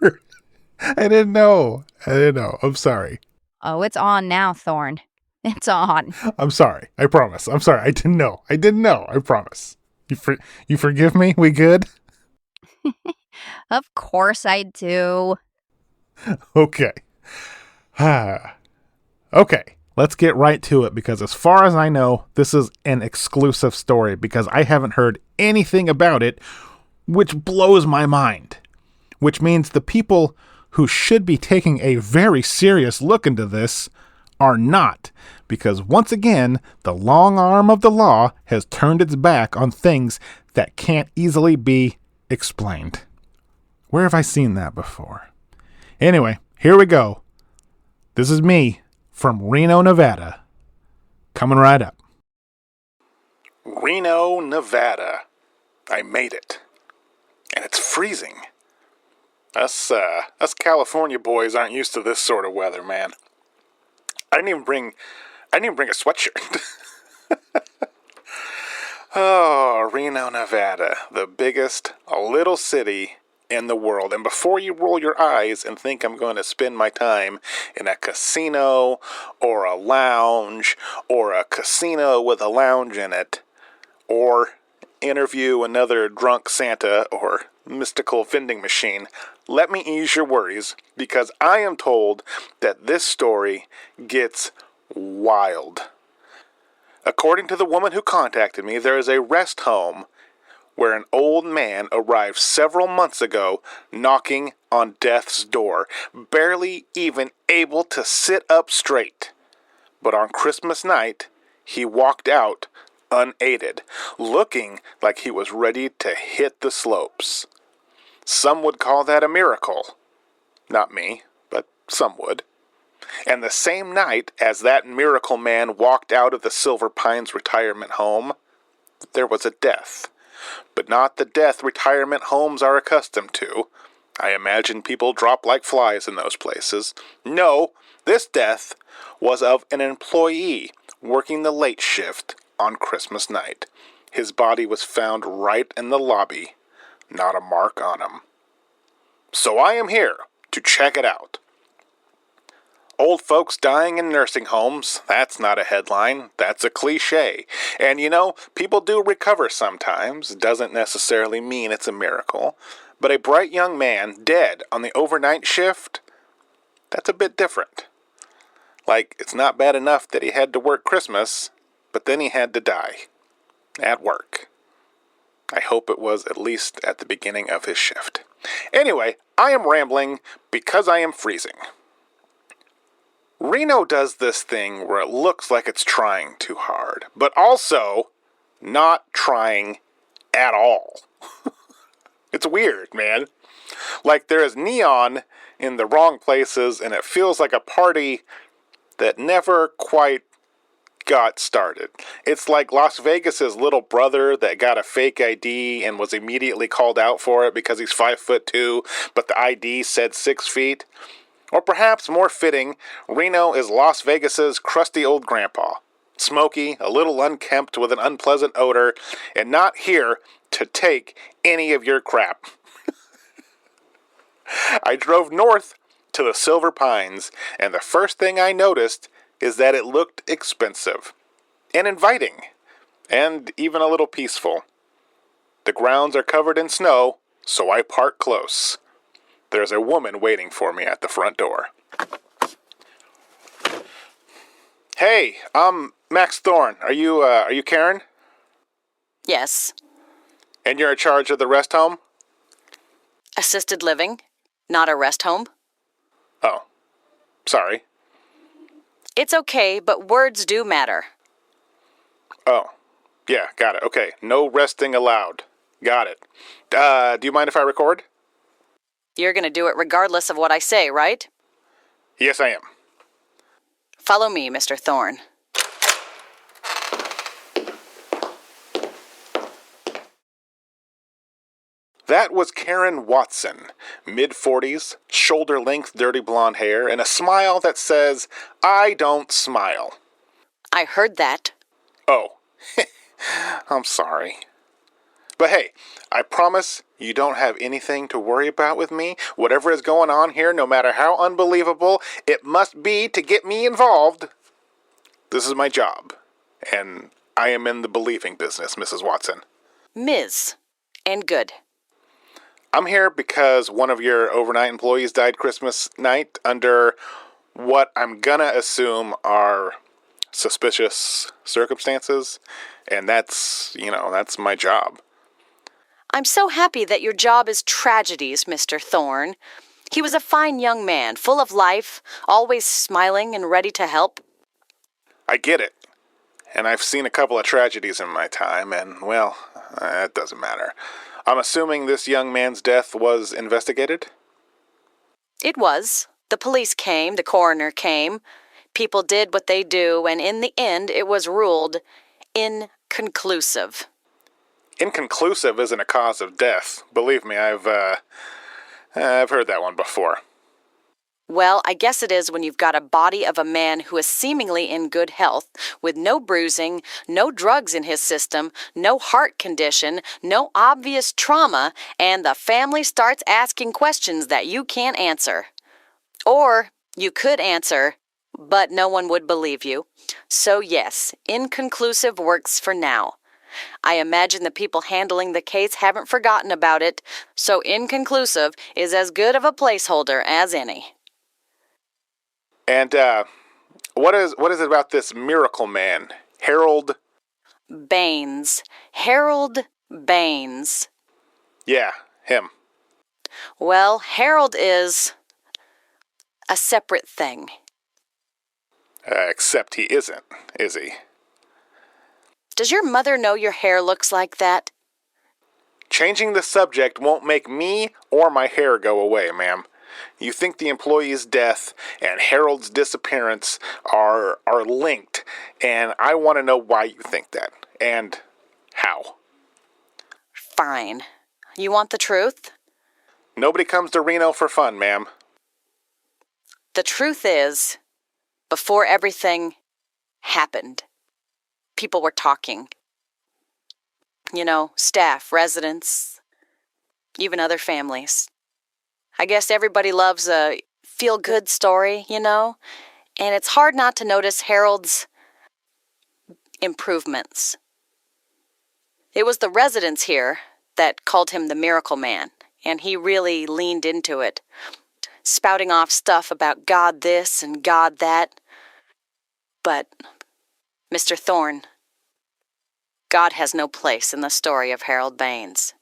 I didn't know. I'm sorry. Oh, it's on now, Thorne. It's on. I'm sorry. I promise. I'm sorry. I didn't know. I promise. You forgive me? We good? Of course I do. Okay. Okay. Let's get right to it, because as far as I know, this is an exclusive story because I haven't heard anything about it, which blows my mind. Which means the people who should be taking a very serious look into this are not, because once again, the long arm of the law has turned its back on things that can't easily be explained. Where have I seen that before? Anyway, here we go. This is me from Reno, Nevada. Coming right up. Reno, Nevada. I made it. And it's freezing. Us California boys aren't used to this sort of weather, man. I didn't even bring a sweatshirt. Oh, Reno, Nevada, the biggest little city in the world. And before you roll your eyes and think I'm going to spend my time in a casino or a lounge or a casino with a lounge in it, or interview another drunk Santa or mystical vending machine, let me ease your worries, because I am told that this story gets wild. According to the woman who contacted me, there is a rest home where an old man arrived several months ago knocking on death's door, barely even able to sit up straight. But on Christmas night, he walked out unaided, looking like he was ready to hit the slopes. Some would call that a miracle. Not me, but some would. And the same night as that miracle man walked out of the Silver Pines retirement home, there was a death. But not the death retirement homes are accustomed to. I imagine people drop like flies in those places. No, this death was of an employee working the late shift on Christmas night. His body was found right in the lobby, not a mark on him. So I am here to check it out. Old folks dying in nursing homes, that's not a headline, that's a cliche. And you know, people do recover sometimes, doesn't necessarily mean it's a miracle. But a bright young man dead on the overnight shift, that's a bit different. Like, it's not bad enough that he had to work Christmas, but then he had to die. At work. I hope it was at least at the beginning of his shift. Anyway, I am rambling because I am freezing. Reno does this thing where it looks like it's trying too hard, but also not trying at all. It's weird, man. Like there is neon in the wrong places, and it feels like a party that never quite got started. It's like Las Vegas's little brother that got a fake ID and was immediately called out for it because he's 5'2", but the ID said 6 feet. Or perhaps more fitting, Reno is Las Vegas's crusty old grandpa. Smoky, a little unkempt with an unpleasant odor, and not here to take any of your crap. I drove north to the Silver Pines, and the first thing I noticed is that it looked expensive, and inviting, and even a little peaceful. The grounds are covered in snow, so I park close. There's a woman waiting for me at the front door. Hey, I'm Max Thorne. Are you Karen? Yes. And you're in charge of the rest home? Assisted living, not a rest home. Oh, sorry. It's okay, but words do matter. Oh, yeah, got it. Okay, no resting allowed. Got it. Do you mind if I record? You're going to do it regardless of what I say, right? Yes, I am. Follow me, Mr. Thorne. That was Karen Watson, mid-40s, shoulder-length dirty blonde hair, and a smile that says, I don't smile. I heard that. Oh, I'm sorry. But hey, I promise you don't have anything to worry about with me. Whatever is going on here, no matter how unbelievable it must be to get me involved, this is my job, and I am in the believing business, Mrs. Watson. Ms. And good. I'm here because one of your overnight employees died Christmas night under what I'm gonna assume are suspicious circumstances, and that's my job. I'm so happy that your job is tragedies, Mr. Thorne. He was a fine young man, full of life, always smiling and ready to help. I get it. And I've seen a couple of tragedies in my time, and, well, it doesn't matter. I'm assuming this young man's death was investigated? It was. The police came, the coroner came. People did what they do, and in the end, it was ruled inconclusive. Inconclusive isn't a cause of death. Believe me, I've heard that one before. Well, I guess it is when you've got a body of a man who is seemingly in good health, with no bruising, no drugs in his system, no heart condition, no obvious trauma, and the family starts asking questions that you can't answer. Or you could answer, but no one would believe you. So yes, inconclusive works for now. I imagine the people handling the case haven't forgotten about it, so inconclusive is as good of a placeholder as any. And, what is it about this miracle man, Harold? Baines. Harold Baines. Yeah, him. Well, Harold is a separate thing. Except he isn't, is he? Does your mother know your hair looks like that? Changing the subject won't make me or my hair go away, ma'am. You think the employee's death and Harold's disappearance are linked, and I want to know why you think that, and how. Fine. You want the truth? Nobody comes to Reno for fun, ma'am. The truth is, before everything happened, people were talking. You know, staff, residents, even other families. I guess everybody loves a feel-good story, you know? And it's hard not to notice Harold's improvements. It was the residents here that called him the Miracle Man, and he really leaned into it, spouting off stuff about God this and God that. But, Mr. Thorne, God has no place in the story of Harold Baines.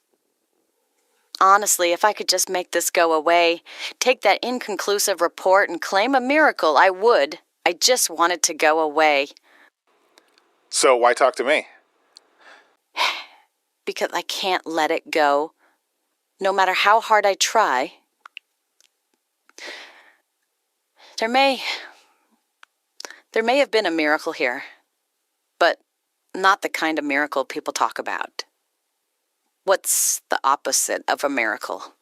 Honestly, if I could just make this go away, take that inconclusive report and claim a miracle, I would. I just want it to go away. So why talk to me? Because I can't let it go. no matter how hard I try, there may have been a miracle here, but not the kind of miracle people talk about. What's the opposite of a miracle?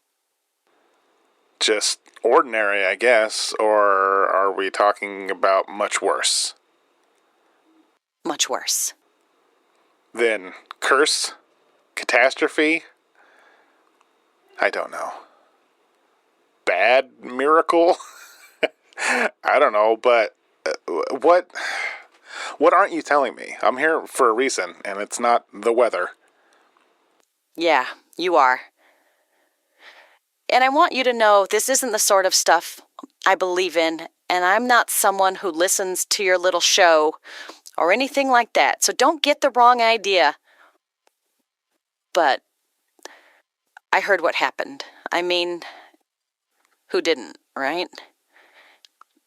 Just ordinary, I guess, or are we talking about much worse? Much worse. Then curse? Catastrophe? I don't know. Bad miracle? I don't know, but what aren't you telling me? I'm here for a reason, and it's not the weather. Yeah, you are. And I want you to know this isn't the sort of stuff I believe in, and I'm not someone who listens to your little show or anything like that, so don't get the wrong idea. But I heard what happened. I mean, who didn't, right?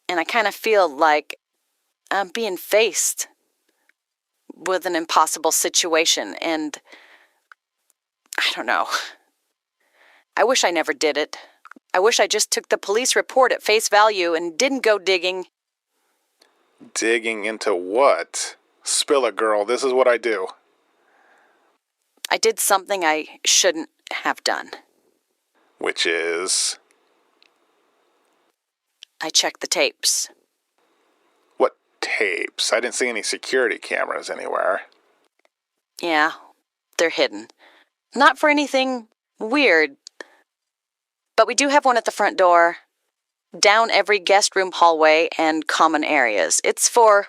And I kind of feel like I'm being faced with an impossible situation, and I don't know. I wish I never did it. I wish I just took the police report at face value and didn't go digging. Digging into what? Spill it, girl. This is what I do. I did something I shouldn't have done. Which is? I checked the tapes. What tapes? I didn't see any security cameras anywhere. Yeah, they're hidden. Not for anything weird. But we do have one at the front door, down every guest room hallway and common areas. It's for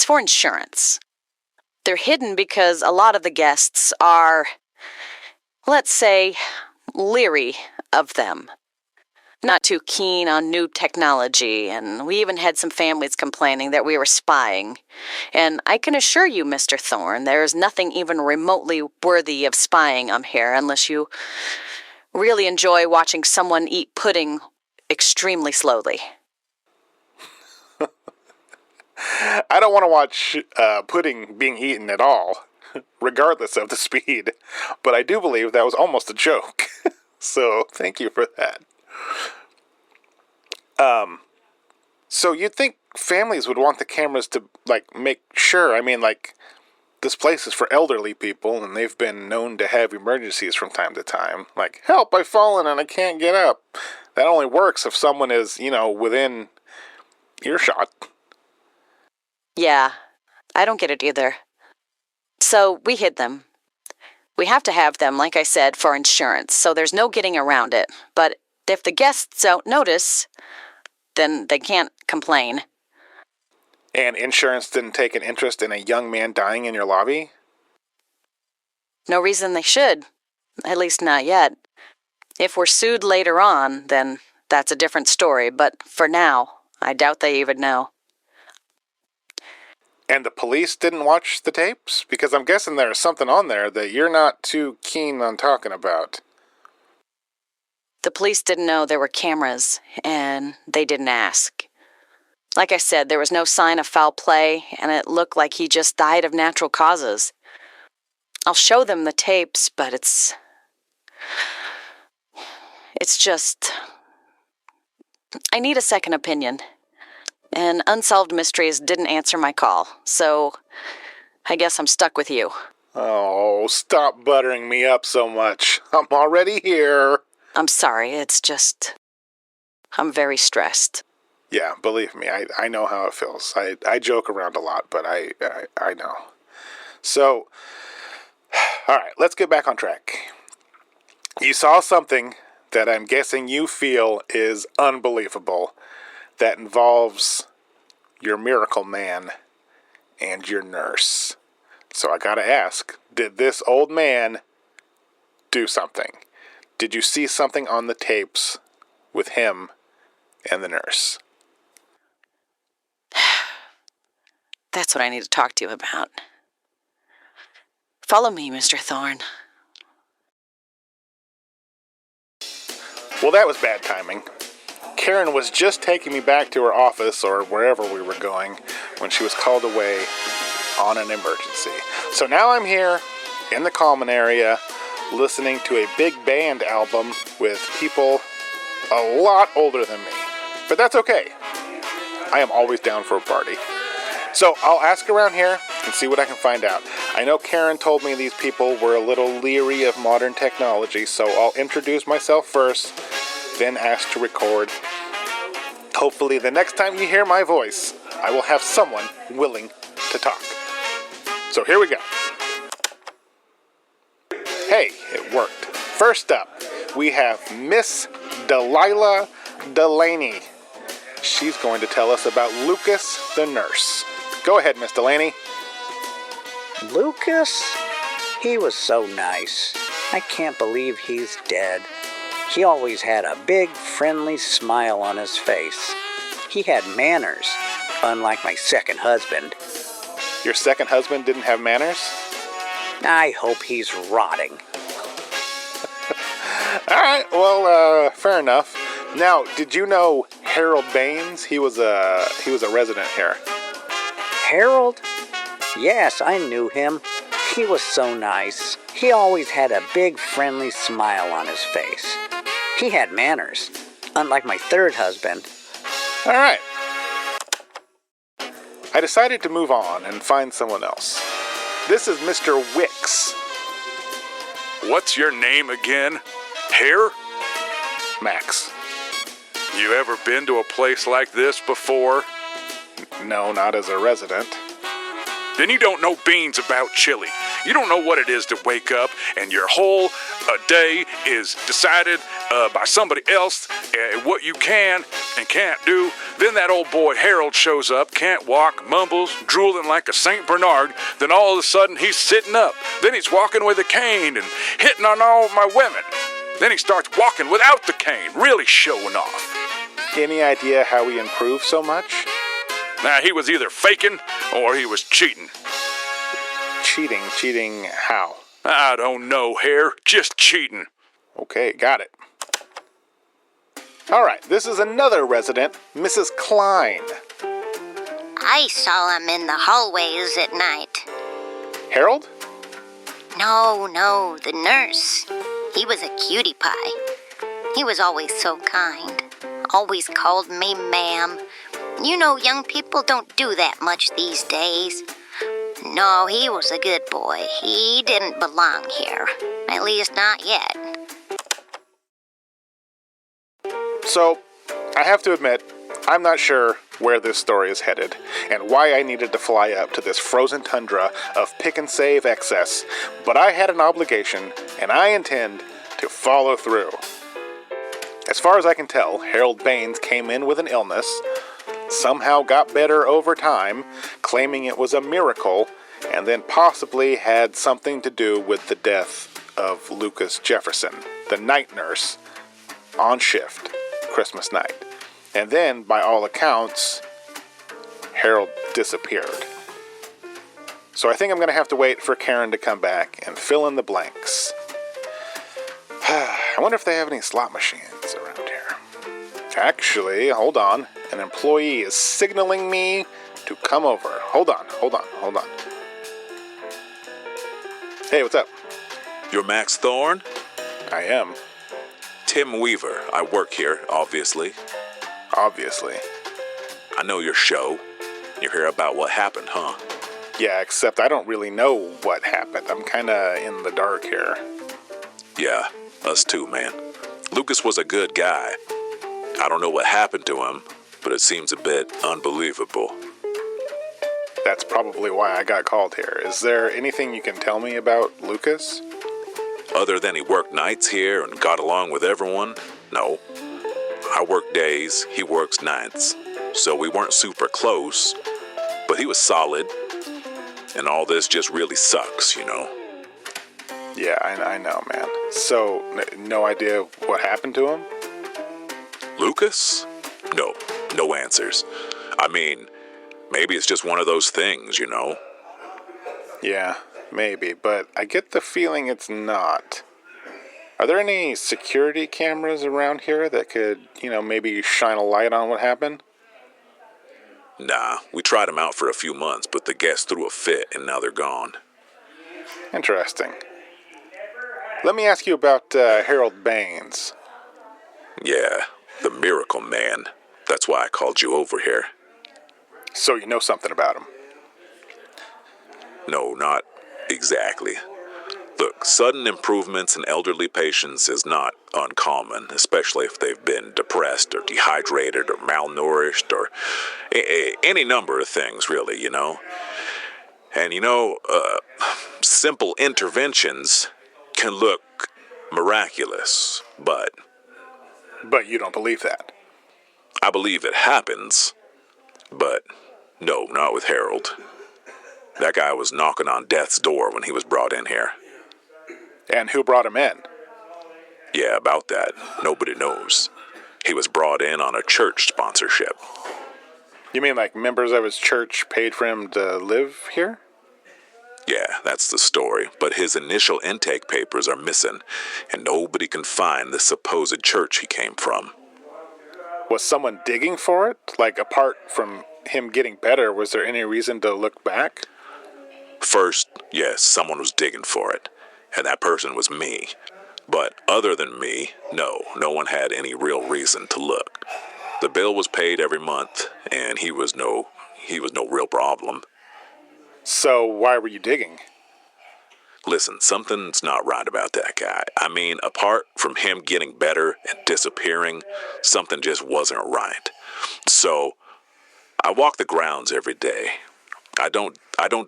insurance. They're hidden because a lot of the guests are, let's say, leery of them. Not too keen on new technology, and we even had some families complaining that we were spying. And I can assure you, Mr. Thorne, there's nothing even remotely worthy of spying on here unless you really enjoy watching someone eat pudding extremely slowly. I don't want to watch pudding being eaten at all, regardless of the speed. But I do believe that was almost a joke. So thank you for that. So you'd think families would want the cameras to, make sure. I mean, this place is for elderly people, and they've been known to have emergencies from time to time. Like, help, I've fallen and I can't get up. That only works if someone is, within earshot. Yeah, I don't get it either. So we hid them. We have to have them, like I said, for insurance, so there's no getting around it. But if the guests don't notice, then they can't complain. And insurance didn't take an interest in a young man dying in your lobby? No reason they should. At least not yet. If we're sued later on, then that's a different story. But for now, I doubt they even know. And the police didn't watch the tapes? Because I'm guessing there's something on there that you're not too keen on talking about. The police didn't know there were cameras, and they didn't ask. Like I said, there was no sign of foul play, and it looked like he just died of natural causes. I'll show them the tapes, but it's just, I need a second opinion. And Unsolved Mysteries didn't answer my call, so I guess I'm stuck with you. Oh, stop buttering me up so much. I'm already here. I'm sorry, it's just, I'm very stressed. Yeah, believe me, I know how it feels. I joke around a lot, but I know. So, all right, let's get back on track. You saw something that I'm guessing you feel is unbelievable that involves your miracle man and your nurse. So I gotta ask, did this old man do something? Did you see something on the tapes with him and the nurse? That's what I need to talk to you about. Follow me, Mr. Thorne. Well, that was bad timing. Karen was just taking me back to her office or wherever we were going when she was called away on an emergency. So now I'm here in the common area listening to a big band album with people a lot older than me. But that's okay. I am always down for a party. So I'll ask around here and see what I can find out. I know Karen told me these people were a little leery of modern technology, so I'll introduce myself first, then ask to record. Hopefully the next time you hear my voice, I will have someone willing to talk. So here we go. Hey, it worked. First up, we have Miss Delilah Delaney. She's going to tell us about Lucas the nurse. Go ahead, Miss Delaney. Lucas? He was so nice. I can't believe he's dead. He always had a big, friendly smile on his face. He had manners, unlike my second husband. Your second husband didn't have manners? I hope he's rotting. All right, well, fair enough. Now, did you know Harold Baines? He was a resident here. Harold? Yes, I knew him. He was so nice. He always had a big, friendly smile on his face. He had manners, unlike my third husband. All right. I decided to move on and find someone else. This is Mr. Wicks. What's your name again? Hare? Max. You ever been to a place like this before? No, not as a resident. Then you don't know beans about chili. You don't know what it is to wake up and your whole day is decided by somebody else what you can and can't do. Then that old boy Harold shows up, can't walk, mumbles, drooling like a St. Bernard. Then all of a sudden he's sitting up. Then he's walking with a cane and hitting on all my women. Then he starts walking without the cane, really showing off. Any idea how he improved so much? Nah, he was either faking or he was cheating. Cheating how? I don't know, Hare. Just cheating. Okay, got it. All right, this is another resident, Mrs. Klein. I saw him in the hallways at night. Harold? No, the nurse. He was a cutie pie. He was always so kind. Always called me ma'am. You know, young people don't do that much these days. No, he was a good boy. He didn't belong here. At least not yet. So, I have to admit, I'm not sure where this story is headed and why I needed to fly up to this frozen tundra of pick and save excess, but I had an obligation and I intend to follow through. As far as I can tell, Harold Baines came in with an illness, somehow got better over time, claiming it was a miracle, and then possibly had something to do with the death of Lucas Jefferson, the night nurse, on shift, Christmas night. And then, by all accounts, Harold disappeared. So I think I'm going to have to wait for Karen to come back and fill in the blanks. I wonder if they have any slot machines around here. Actually, hold on. An employee is signaling me to come over. Hold on. Hey, what's up? You're Max Thorne? I am. Tim Weaver. I work here, obviously. Obviously. I know your show. You hear about what happened, huh? Yeah, except I don't really know what happened. I'm kinda in the dark here. Yeah, us too, man. Lucas was a good guy. I don't know what happened to him, but it seems a bit unbelievable. That's probably why I got called here. Is there anything you can tell me about Lucas? Other than he worked nights here and got along with everyone? No. I work days, he works nights. So we weren't super close, but he was solid. And all this just really sucks, you know? Yeah, I know, man. So, no idea what happened to him? Lucas? No answers. I mean, maybe it's just one of those things, you know? Yeah, maybe, but I get the feeling it's not. Are there any security cameras around here that could, maybe shine a light on what happened? Nah, we tried them out for a few months, but the guests threw a fit and now they're gone. Interesting. Let me ask you about Harold Baines. Yeah, the Miracle Man. That's why I called you over here. So you know something about him? No, not exactly. Look, sudden improvements in elderly patients is not uncommon, especially if they've been depressed or dehydrated or malnourished or any number of things, really, you know. And, simple interventions can look miraculous, but... But you don't believe that? I believe it happens, but no, not with Harold. That guy was knocking on death's door when he was brought in here. And who brought him in? Yeah, about that, nobody knows. He was brought in on a church sponsorship. You mean like members of his church paid for him to live here? Yeah, that's the story, but his initial intake papers are missing, and nobody can find the supposed church he came from. Was someone digging for it? Like, apart from him getting better, was there any reason to look back? First, yes, someone was digging for it, and that person was me. But other than me, no one had any real reason to look. The bill was paid every month, and he was no real problem. So why were you digging? Listen, something's not right about that guy. I mean, apart from him getting better and disappearing, something just wasn't right. So, I walk the grounds every day. I don't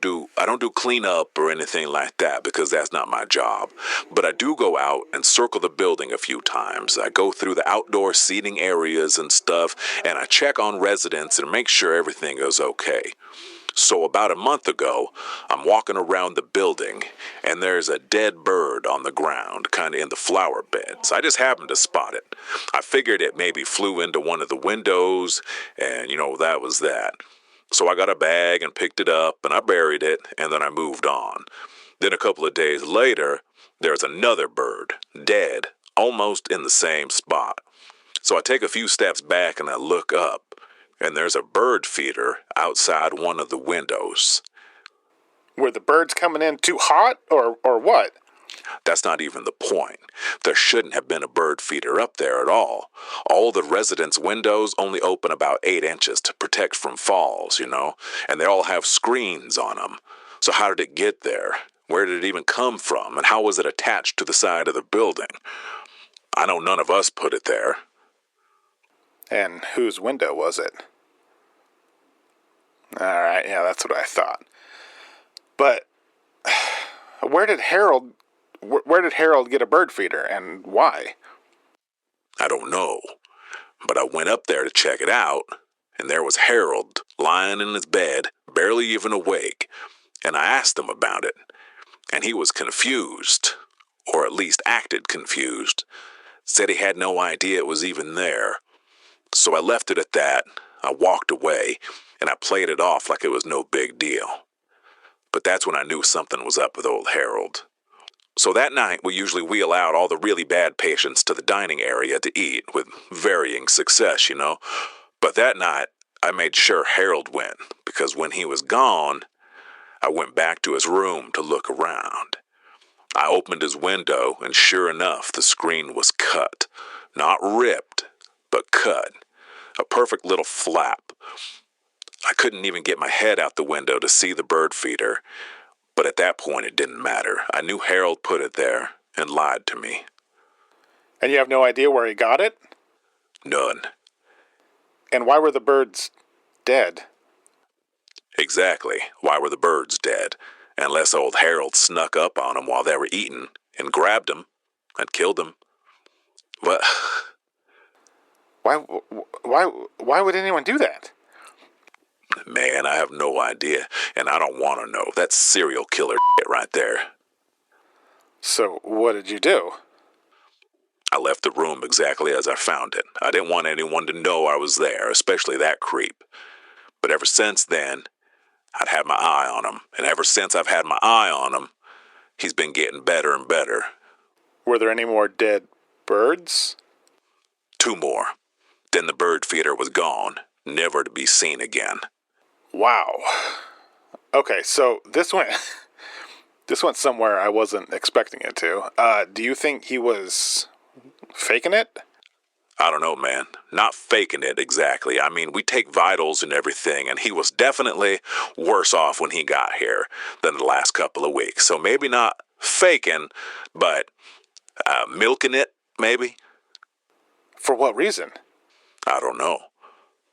do cleanup or anything like that because that's not my job. But I do go out and circle the building a few times. I go through the outdoor seating areas and stuff, and I check on residents and make sure everything is okay. So about a month ago, I'm walking around the building, and there's a dead bird on the ground, kind of in the flower beds. I just happened to spot it. I figured it maybe flew into one of the windows, and, that was that. So I got a bag and picked it up, and I buried it, and then I moved on. Then a couple of days later, there's another bird, dead, almost in the same spot. So I take a few steps back, and I look up. And there's a bird feeder outside one of the windows. Were the birds coming in too hot, or what? That's not even the point. There shouldn't have been a bird feeder up there at all. All the residents' windows only open about 8 inches to protect from falls, and they all have screens on them. So how did it get there? Where did it even come from? And how was it attached to the side of the building? I know none of us put it there. And whose window was it? All right, yeah, that's what I thought. But where did Harold get a bird feeder, and why? I don't know, but I went up there to check it out, and there was Harold lying in his bed, barely even awake, and I asked him about it, and he was confused, or at least acted confused, said he had no idea it was even there. So I left it at that. I walked away, and I played it off like it was no big deal. But that's when I knew something was up with old Harold. So that night, we usually wheel out all the really bad patients to the dining area to eat, with varying success, But that night, I made sure Harold went, because when he was gone, I went back to his room to look around. I opened his window, and sure enough, the screen was cut. Not ripped, but cut. A perfect little flap. I couldn't even get my head out the window to see the bird feeder, but at that point it didn't matter. I knew Harold put it there and lied to me. And you have no idea where he got it? None. And why were the birds dead? Exactly. Why were the birds dead? Unless old Harold snuck up on them while they were eating and grabbed them and killed them. What? Why would anyone do that? Man, I have no idea, and I don't want to know. That's serial killer shit right there. So, what did you do? I left the room exactly as I found it. I didn't want anyone to know I was there, especially that creep. But ever since then, I'd had my eye on him, and ever since I've had my eye on him, he's been getting better and better. Were there any more dead birds? 2 more. Then the bird feeder was gone, never to be seen again. Wow. Okay, so this went This went somewhere I wasn't expecting it to. Do you think he was faking it? I don't know, man. Not faking it exactly. I mean, we take vitals and everything, and he was definitely worse off when he got here than the last couple of weeks. So maybe not faking, but milking it, maybe? For what reason? I don't know.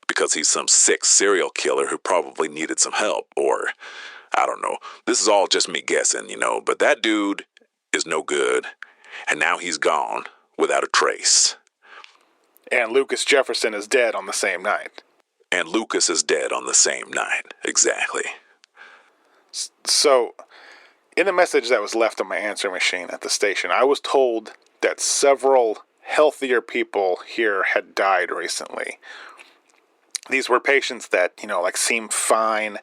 Because he's some sick serial killer who probably needed some help, or I don't know. This is all just me guessing, but that dude is no good, and now he's gone without a trace. And Lucas Jefferson is dead on the same night. And Lucas is dead on the same night, exactly. So, in the message that was left on my answering machine at the station, I was told that several healthier people here had died recently. These were patients that, seemed fine,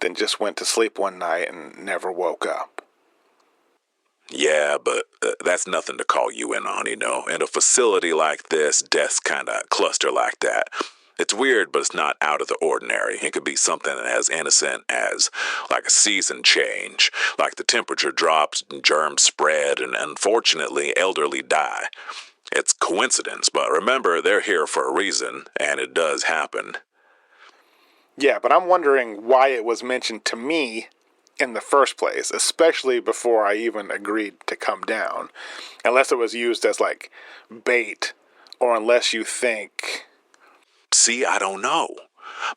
then just went to sleep one night and never woke up. Yeah, but that's nothing to call you in on, In a facility like this, deaths kind of cluster like that. It's weird, but it's not out of the ordinary. It could be something as innocent as, like a season change, like the temperature drops and germs spread, and unfortunately, elderly die. It's coincidence, but remember, they're here for a reason, and it does happen. Yeah, but I'm wondering why it was mentioned to me in the first place, especially before I even agreed to come down. Unless it was used as, bait, or unless you think... See, I don't know.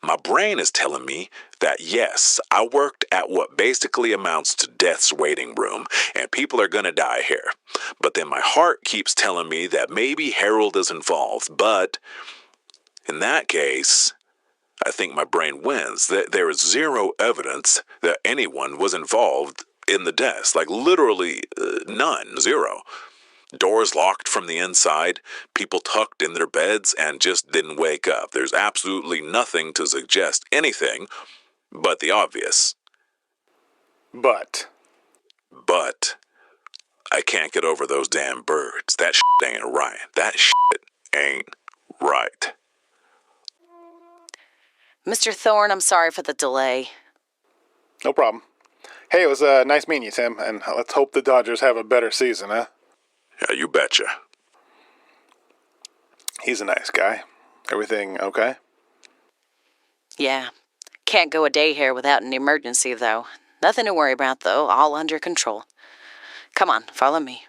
My brain is telling me that, yes, I worked at what basically amounts to death's waiting room, and people are gonna die here. But then my heart keeps telling me that maybe Harold is involved, but in that case, I think my brain wins. There is zero evidence that anyone was involved in the deaths. Literally none. Zero. Doors locked from the inside, people tucked in their beds and just didn't wake up. There's absolutely nothing to suggest anything but the obvious. But I can't get over those damn birds. That shit ain't right. That shit ain't right. Mr. Thorne, I'm sorry for the delay. No problem. Hey, it was nice meeting you, Tim, and let's hope the Dodgers have a better season, huh? Yeah, you betcha. He's a nice guy. Everything okay? Yeah. Can't go a day here without an emergency, though. Nothing to worry about, though. All under control. Come on, follow me.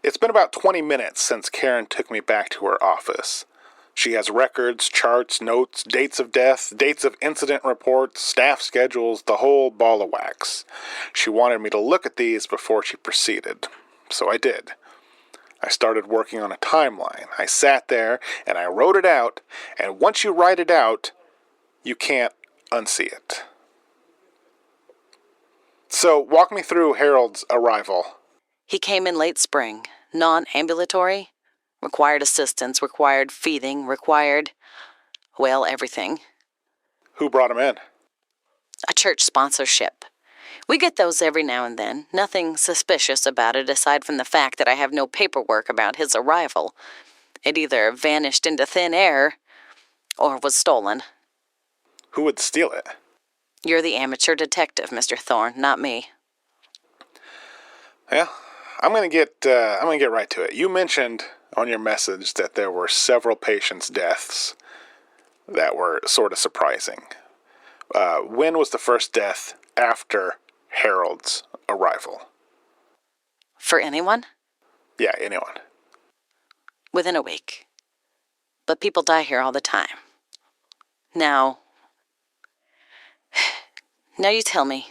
It's been about 20 minutes since Karen took me back to her office. She has records, charts, notes, dates of death, dates of incident reports, staff schedules, the whole ball of wax. She wanted me to look at these before she proceeded, so I did. I started working on a timeline. I sat there and I wrote it out, and once you write it out, you can't unsee it. So, walk me through Harold's arrival. He came in late spring, non-ambulatory, required assistance, required feeding, everything. Who brought him in? A church sponsorship. We get those every now and then. Nothing suspicious about it aside from the fact that I have no paperwork about his arrival. It either vanished into thin air or was stolen. Who would steal it? You're the amateur detective, Mr. Thorne, not me. Yeah, I'm gonna get right to it. You mentioned on your message that there were several patients' deaths that were sort of surprising. When was the first death after Harold's arrival? For anyone? Yeah, anyone. Within a week. But people die here all the time. Now you tell me,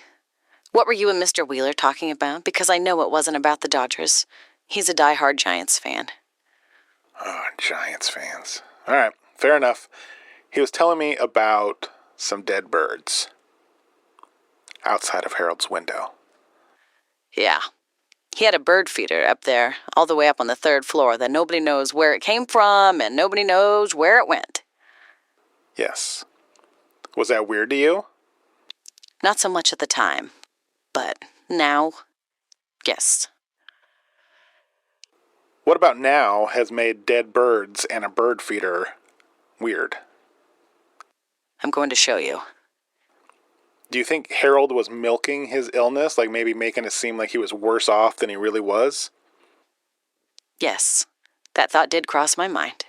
what were you and Mr. Wheeler talking about? Because I know it wasn't about the Dodgers. He's a diehard Giants fan. Oh, Giants fans. All right, fair enough. He was telling me about some dead birds outside of Harold's window. Yeah. He had a bird feeder up there, all the way up on the 3rd floor, that nobody knows where it came from and nobody knows where it went. Yes. Was that weird to you? Not so much at the time, but now, yes. What about now has made dead birds and a bird feeder weird? I'm going to show you. Do you think Harold was milking his illness, like maybe making it seem like he was worse off than he really was? Yes, that thought did cross my mind.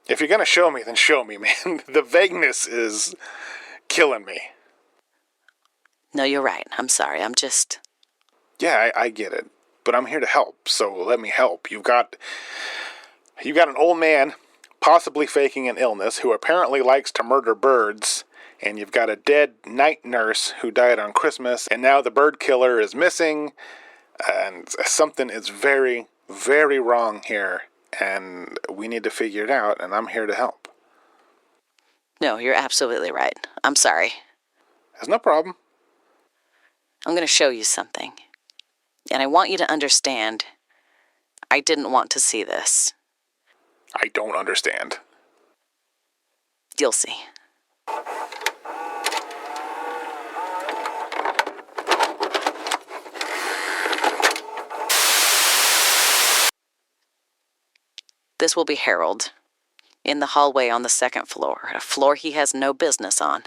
If you're going to show me, then show me, man. The vagueness is killing me. No, you're right. I'm sorry. I'm just... Yeah, I get it. But I'm here to help, so let me help. You've got an old man possibly faking an illness who apparently likes to murder birds, and you've got a dead night nurse who died on Christmas, and now the bird killer is missing, and something is very, very wrong here, and we need to figure it out, and I'm here to help. No, you're absolutely right. I'm sorry. There's no problem. I'm going to show you something. And I want you to understand, I didn't want to see this. I don't understand. You'll see. This will be Harold, in the hallway on the second floor, a floor he has no business on.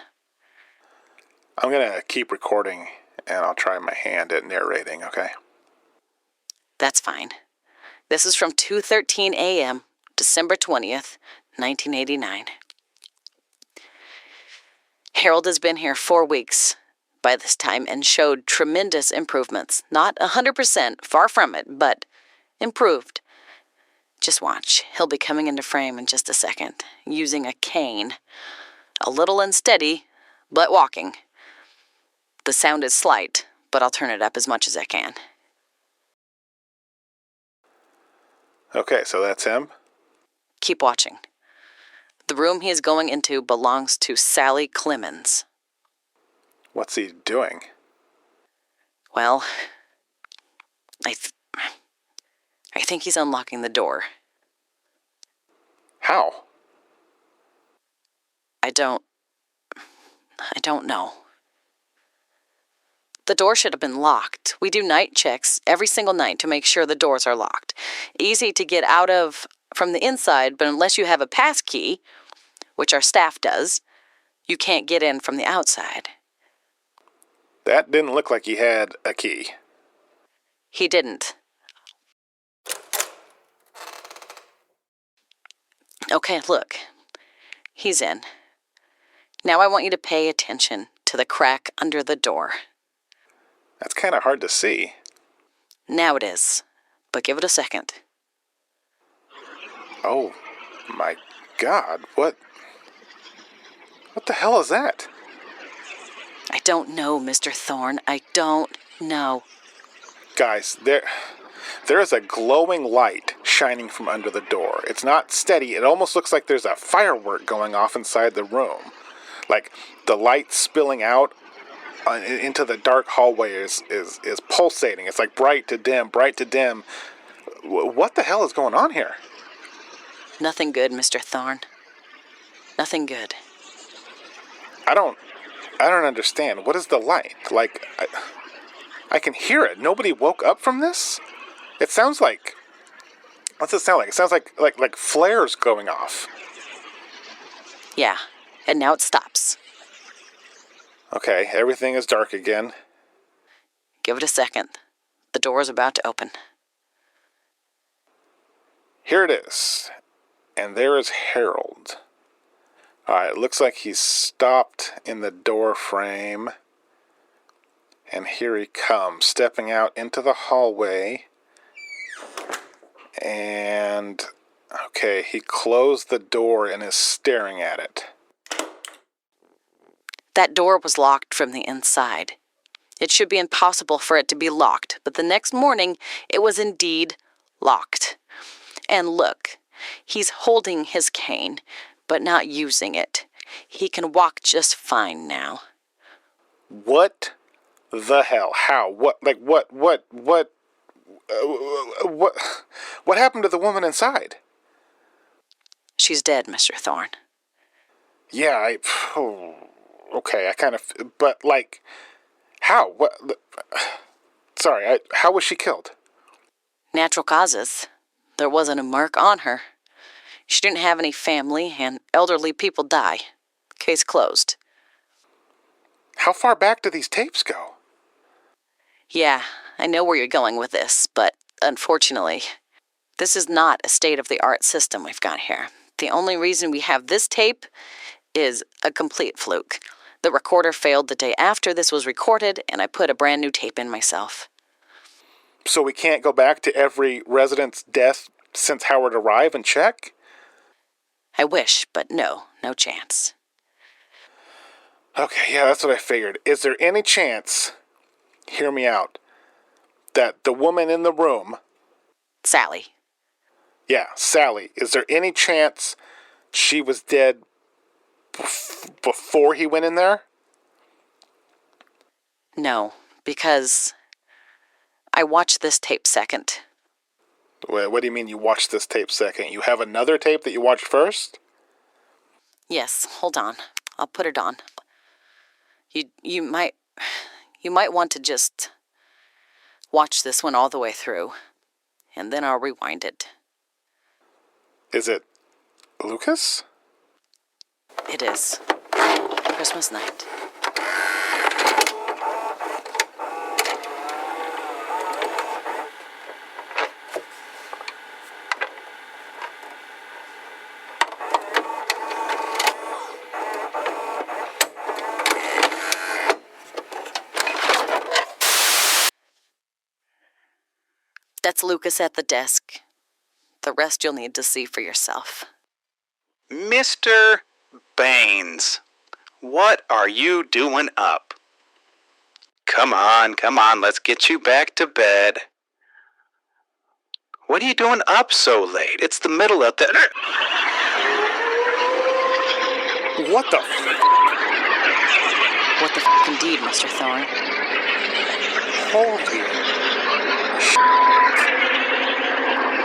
I'm going to keep recording, and I'll try my hand at narrating, okay? That's fine. This is from 2:13 a.m., December 20th, 1989. Harold has been here 4 weeks by this time and showed tremendous improvements. Not 100%, far from it, but improved. Just watch. He'll be coming into frame in just a second, using a cane. A little unsteady, but walking. The sound is slight, but I'll turn it up as much as I can. Okay, so that's him? Keep watching. The room he is going into belongs to Sally Clemens. What's he doing? Well, I think he's unlocking the door. How? I don't know. The door should have been locked. We do night checks every single night to make sure the doors are locked. Easy to get out of from the inside, but unless you have a pass key, which our staff does, you can't get in from the outside. That didn't look like he had a key. He didn't. Okay, look. He's in. Now I want you to pay attention to the crack under the door. That's kind of hard to see. Now it is, but give it a second. Oh, my God, what the hell is that? I don't know, Mr. Thorne. I don't know. Guys, there is a glowing light shining from under the door. It's not steady. It almost looks like there's a firework going off inside the room. Like the light spilling out into the dark hallway is pulsating. It's like bright to dim, bright to dim. What the hell is going on here? Nothing good, Mr. Thorne. Nothing good. I don't understand. What is the light? Like, I can hear it. Nobody woke up from this? It sounds like... What's it sound like? It sounds like flares going off. Yeah, and now it stops. Okay, everything is dark again. Give it a second. The door is about to open. Here it is. And there is Harold. Alright, it looks like he's stopped in the door frame. And here he comes, stepping out into the hallway. And, okay, he closed the door and is staring at it. That door was locked from the inside. It should be impossible for it to be locked, but the next morning it was indeed locked. And look, he's holding his cane, but not using it. He can walk just fine now. What the hell? How? What happened to the woman inside? She's dead, Mr. Thorne. Yeah, okay, but like, how? What? Sorry, how was she killed? Natural causes. There wasn't a mark on her. She didn't have any family, and elderly people die. Case closed. How far back do these tapes go? Yeah, I know where you're going with this, but unfortunately, this is not a state-of-the-art system we've got here. The only reason we have this tape is a complete fluke. The recorder failed the day after this was recorded, and I put a brand new tape in myself. So we can't go back to every resident's death since Howard arrived and check? I wish, but no chance. Okay, yeah, that's what I figured. Is there any chance, hear me out, that the woman in the room... Sally. Yeah, Sally. Is there any chance she was dead before he went in there? No, because I watched this tape second. Wait, what do you mean you watched this tape second? You have another tape that you watched first? Yes, hold on. I'll put it on. You might want to just watch this one all the way through, and then I'll rewind it. Is it Lucas? It is. Christmas night. That's Lucas at the desk. The rest you'll need to see for yourself. Mr. Baines, what are you doing up? Come on, let's get you back to bed. What are you doing up so late? It's the middle of the... What the What the indeed, Mr. Thorne? Holy...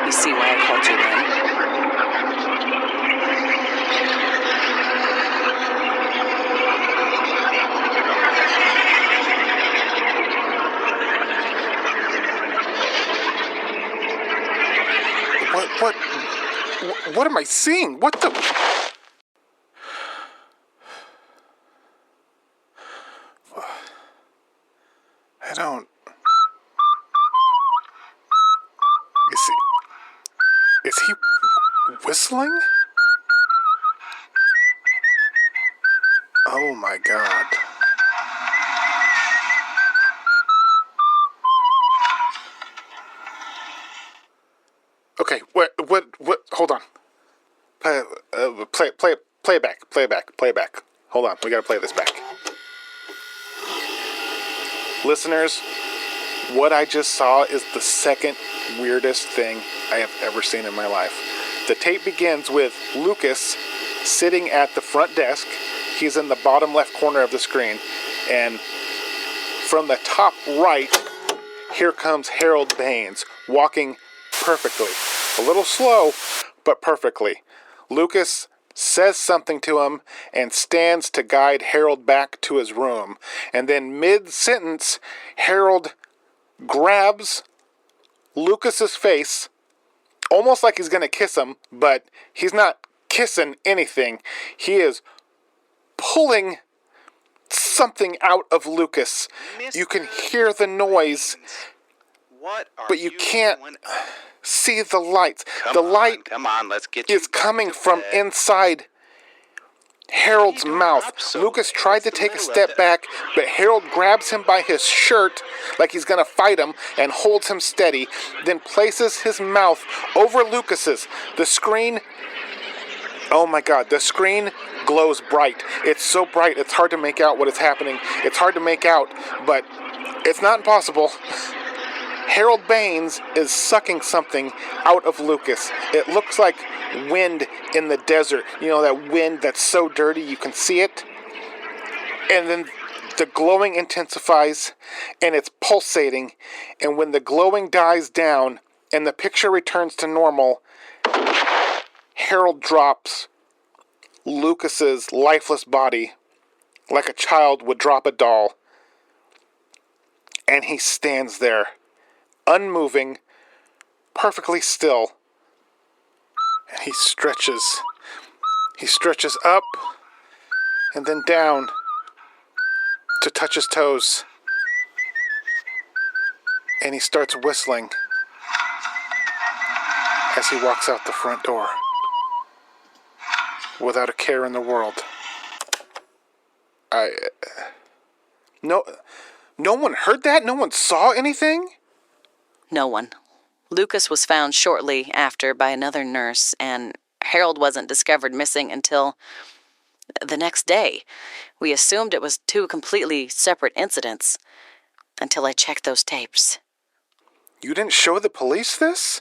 You see why I called you in? What am I seeing? What the... I don't... Is he whistling? Oh my God. Okay, what, hold on. Play it back. Hold on, we gotta play this back. Listeners, what I just saw is the second weirdest thing I have ever seen in my life. The tape begins with Lucas sitting at the front desk. He's in the bottom left corner of the screen. And from the top right, here comes Harold Baines, walking perfectly. A little slow, but perfectly. Lucas says something to him and stands to guide Harold back to his room. And then mid-sentence, Harold grabs Lucas's face, almost like he's going to kiss him, but he's not kissing anything. He is pulling something out of Lucas. You can hear the noise, but you can't see the lights. The light is coming from inside Harold's mouth. Lucas tried to take a step back, but Harold grabs him by his shirt like he's going to fight him and holds him steady, then places his mouth over Lucas's. The screen, oh my God, the screen glows bright. It's so bright, it's hard to make out what is happening. It's hard to make out, but it's not impossible. Harold Baines is sucking something out of Lucas. It looks like wind in the desert. You know, that wind that's so dirty you can see it? And then the glowing intensifies and it's pulsating. And when the glowing dies down and the picture returns to normal, Harold drops Lucas's lifeless body like a child would drop a doll. And he stands there, unmoving, perfectly still. And he stretches up and then down to touch his toes. And he starts whistling as he walks out the front door. Without a care in the world. No one heard that? No one saw anything? No one. Lucas was found shortly after by another nurse, and Harold wasn't discovered missing until the next day. We assumed it was two completely separate incidents until I checked those tapes. You didn't show the police this?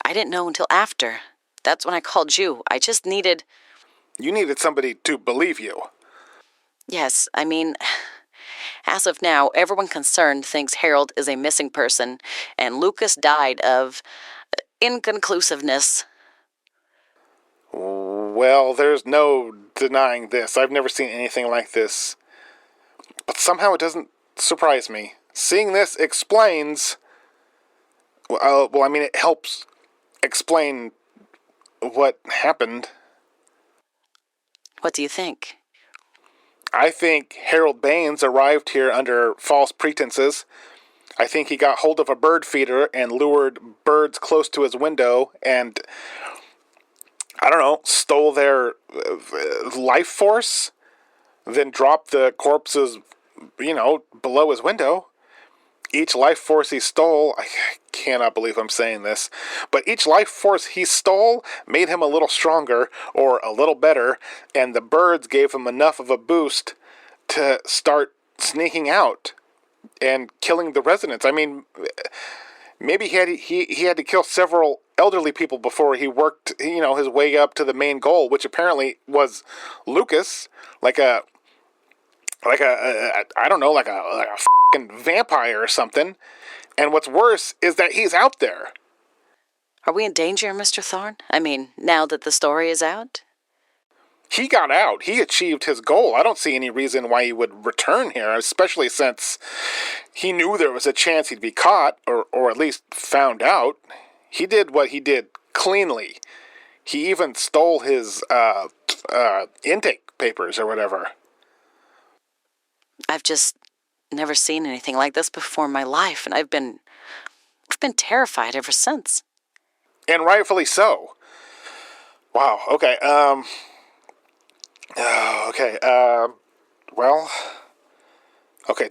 I didn't know until after. That's when I called you. I just needed... You needed somebody to believe you. Yes, I mean, as of now, everyone concerned thinks Harold is a missing person, and Lucas died of inconclusiveness. Well, there's no denying this. I've never seen anything like this. But somehow it doesn't surprise me. Seeing this explains... it helps explain what happened. What do you think? I think Harold Baines arrived here under false pretenses. I think he got hold of a bird feeder and lured birds close to his window and, I don't know, stole their life force, then dropped the corpses, below his window. Each life force he stole, I cannot believe I'm saying this, but each life force he stole made him a little stronger or a little better, and the birds gave him enough of a boost to start sneaking out and killing the residents. I mean, maybe he had to kill several elderly people before he worked, his way up to the main goal, which apparently was Lucas, like a fucking vampire or something. And what's worse is that he's out there. Are we in danger, Mr. Thorne? I mean, now that the story is out? He got out. He achieved his goal. I don't see any reason why he would return here, especially since he knew there was a chance he'd be caught, or at least found out. He did what he did cleanly. He even stole his intake papers or whatever. I've just never seen anything like this before in my life, and I've been terrified ever since. And rightfully so. Wow, okay,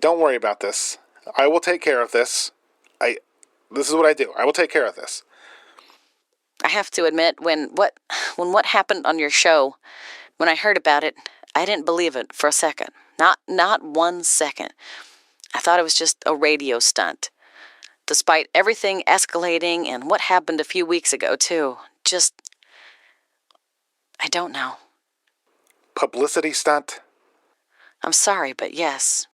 don't worry about this. I will take care of this. This is what I do. I will take care of this. I have to admit, when what happened on your show, when I heard about it, I didn't believe it for a second. Not 1 second. I thought it was just a radio stunt. Despite everything escalating and what happened a few weeks ago, too. I don't know. Publicity stunt? I'm sorry, but yes.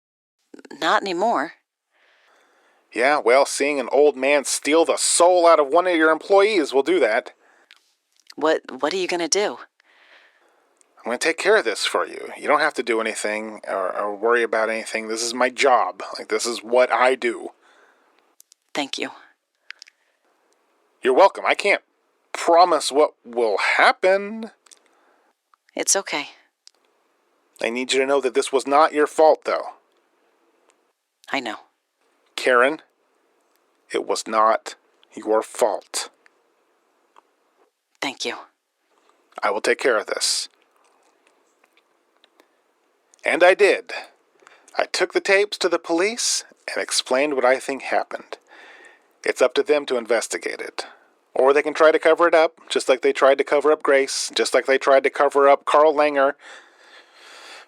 Not anymore. Yeah, well, seeing an old man steal the soul out of one of your employees will do that. What are you going to do? I'm going to take care of this for you. You don't have to do anything or worry about anything. This is my job. This is what I do. Thank you. You're welcome. I can't promise what will happen. It's okay. I need you to know that this was not your fault, though. I know. Karen, it was not your fault. Thank you. I will take care of this. And I did. I took the tapes to the police and explained what I think happened. It's up to them to investigate it. Or they can try to cover it up, just like they tried to cover up Grace, just like they tried to cover up Carl Langer.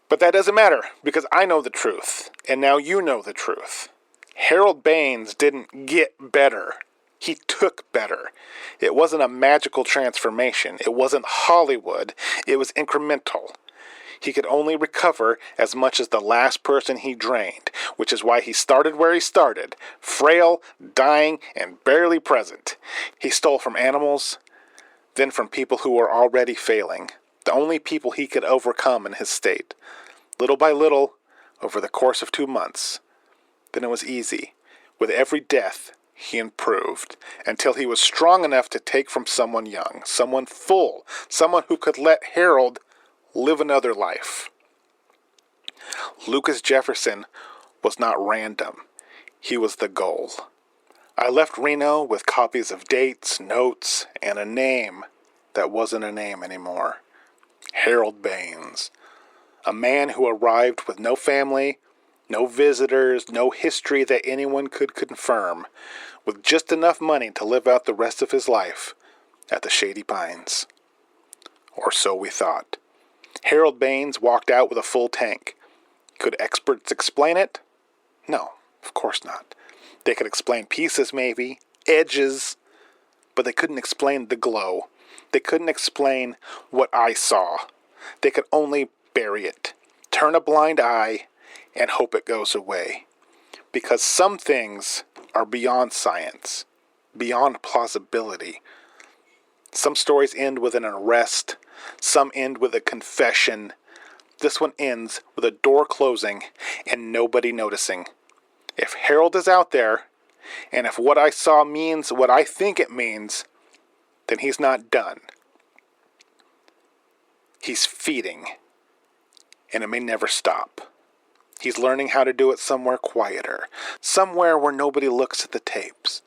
But that doesn't matter, because I know the truth, and now you know the truth. Harold Baines didn't get better. He took better. It wasn't a magical transformation. It wasn't Hollywood. It was incremental. He could only recover as much as the last person he drained, which is why he started where he started, frail, dying, and barely present. He stole from animals, then from people who were already failing, the only people he could overcome in his state. Little by little, over the course of 2 months. Then it was easy. With every death, he improved, until he was strong enough to take from someone young, someone full, someone who could let Harold live another life. Lucas Jefferson was not random. He was the goal. I left Reno with copies of dates, notes, and a name that wasn't a name anymore. Harold Baines. A man who arrived with no family, no visitors, no history that anyone could confirm, with just enough money to live out the rest of his life at the Shady Pines. Or so we thought. Harold Baines walked out with a full tank. Could experts explain it? No, of course not. They could explain pieces maybe, edges, but they couldn't explain the glow. They couldn't explain what I saw. They could only bury it, turn a blind eye, and hope it goes away. Because some things are beyond science, beyond plausibility. Some stories end with an arrest, some end with a confession. This one ends with a door closing and nobody noticing. If Harold is out there, and if what I saw means what I think it means, then he's not done. He's feeding, and it may never stop. He's learning how to do it somewhere quieter, somewhere where nobody looks at the tapes.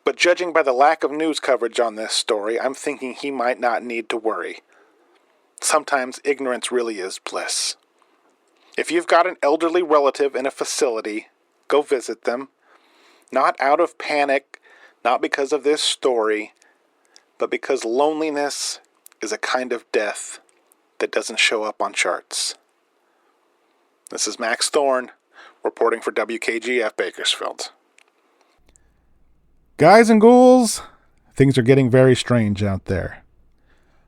But judging by the lack of news coverage on this story, I'm thinking he might not need to worry. Sometimes ignorance really is bliss. If you've got an elderly relative in a facility, go visit them. Not out of panic, not because of this story, but because loneliness is a kind of death that doesn't show up on charts. This is Max Thorne, reporting for WKGF Bakersfield. Guys and ghouls, things are getting very strange out there.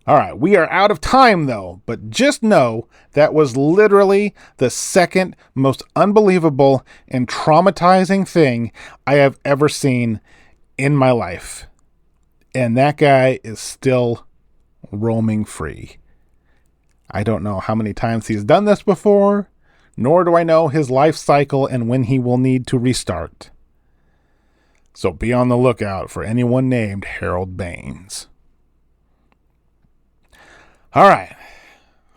All right, we are out of time though, but just know that was literally the second most unbelievable and traumatizing thing I have ever seen in my life. And that guy is still roaming free. I don't know how many times he's done this before, nor do I know his life cycle and when he will need to restart. So be on the lookout for anyone named Harold Baines. All right.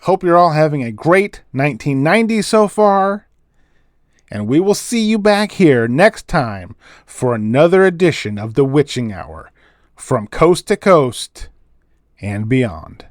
Hope you're all having a great 1990 so far. And we will see you back here next time for another edition of The Witching Hour from coast to coast and beyond.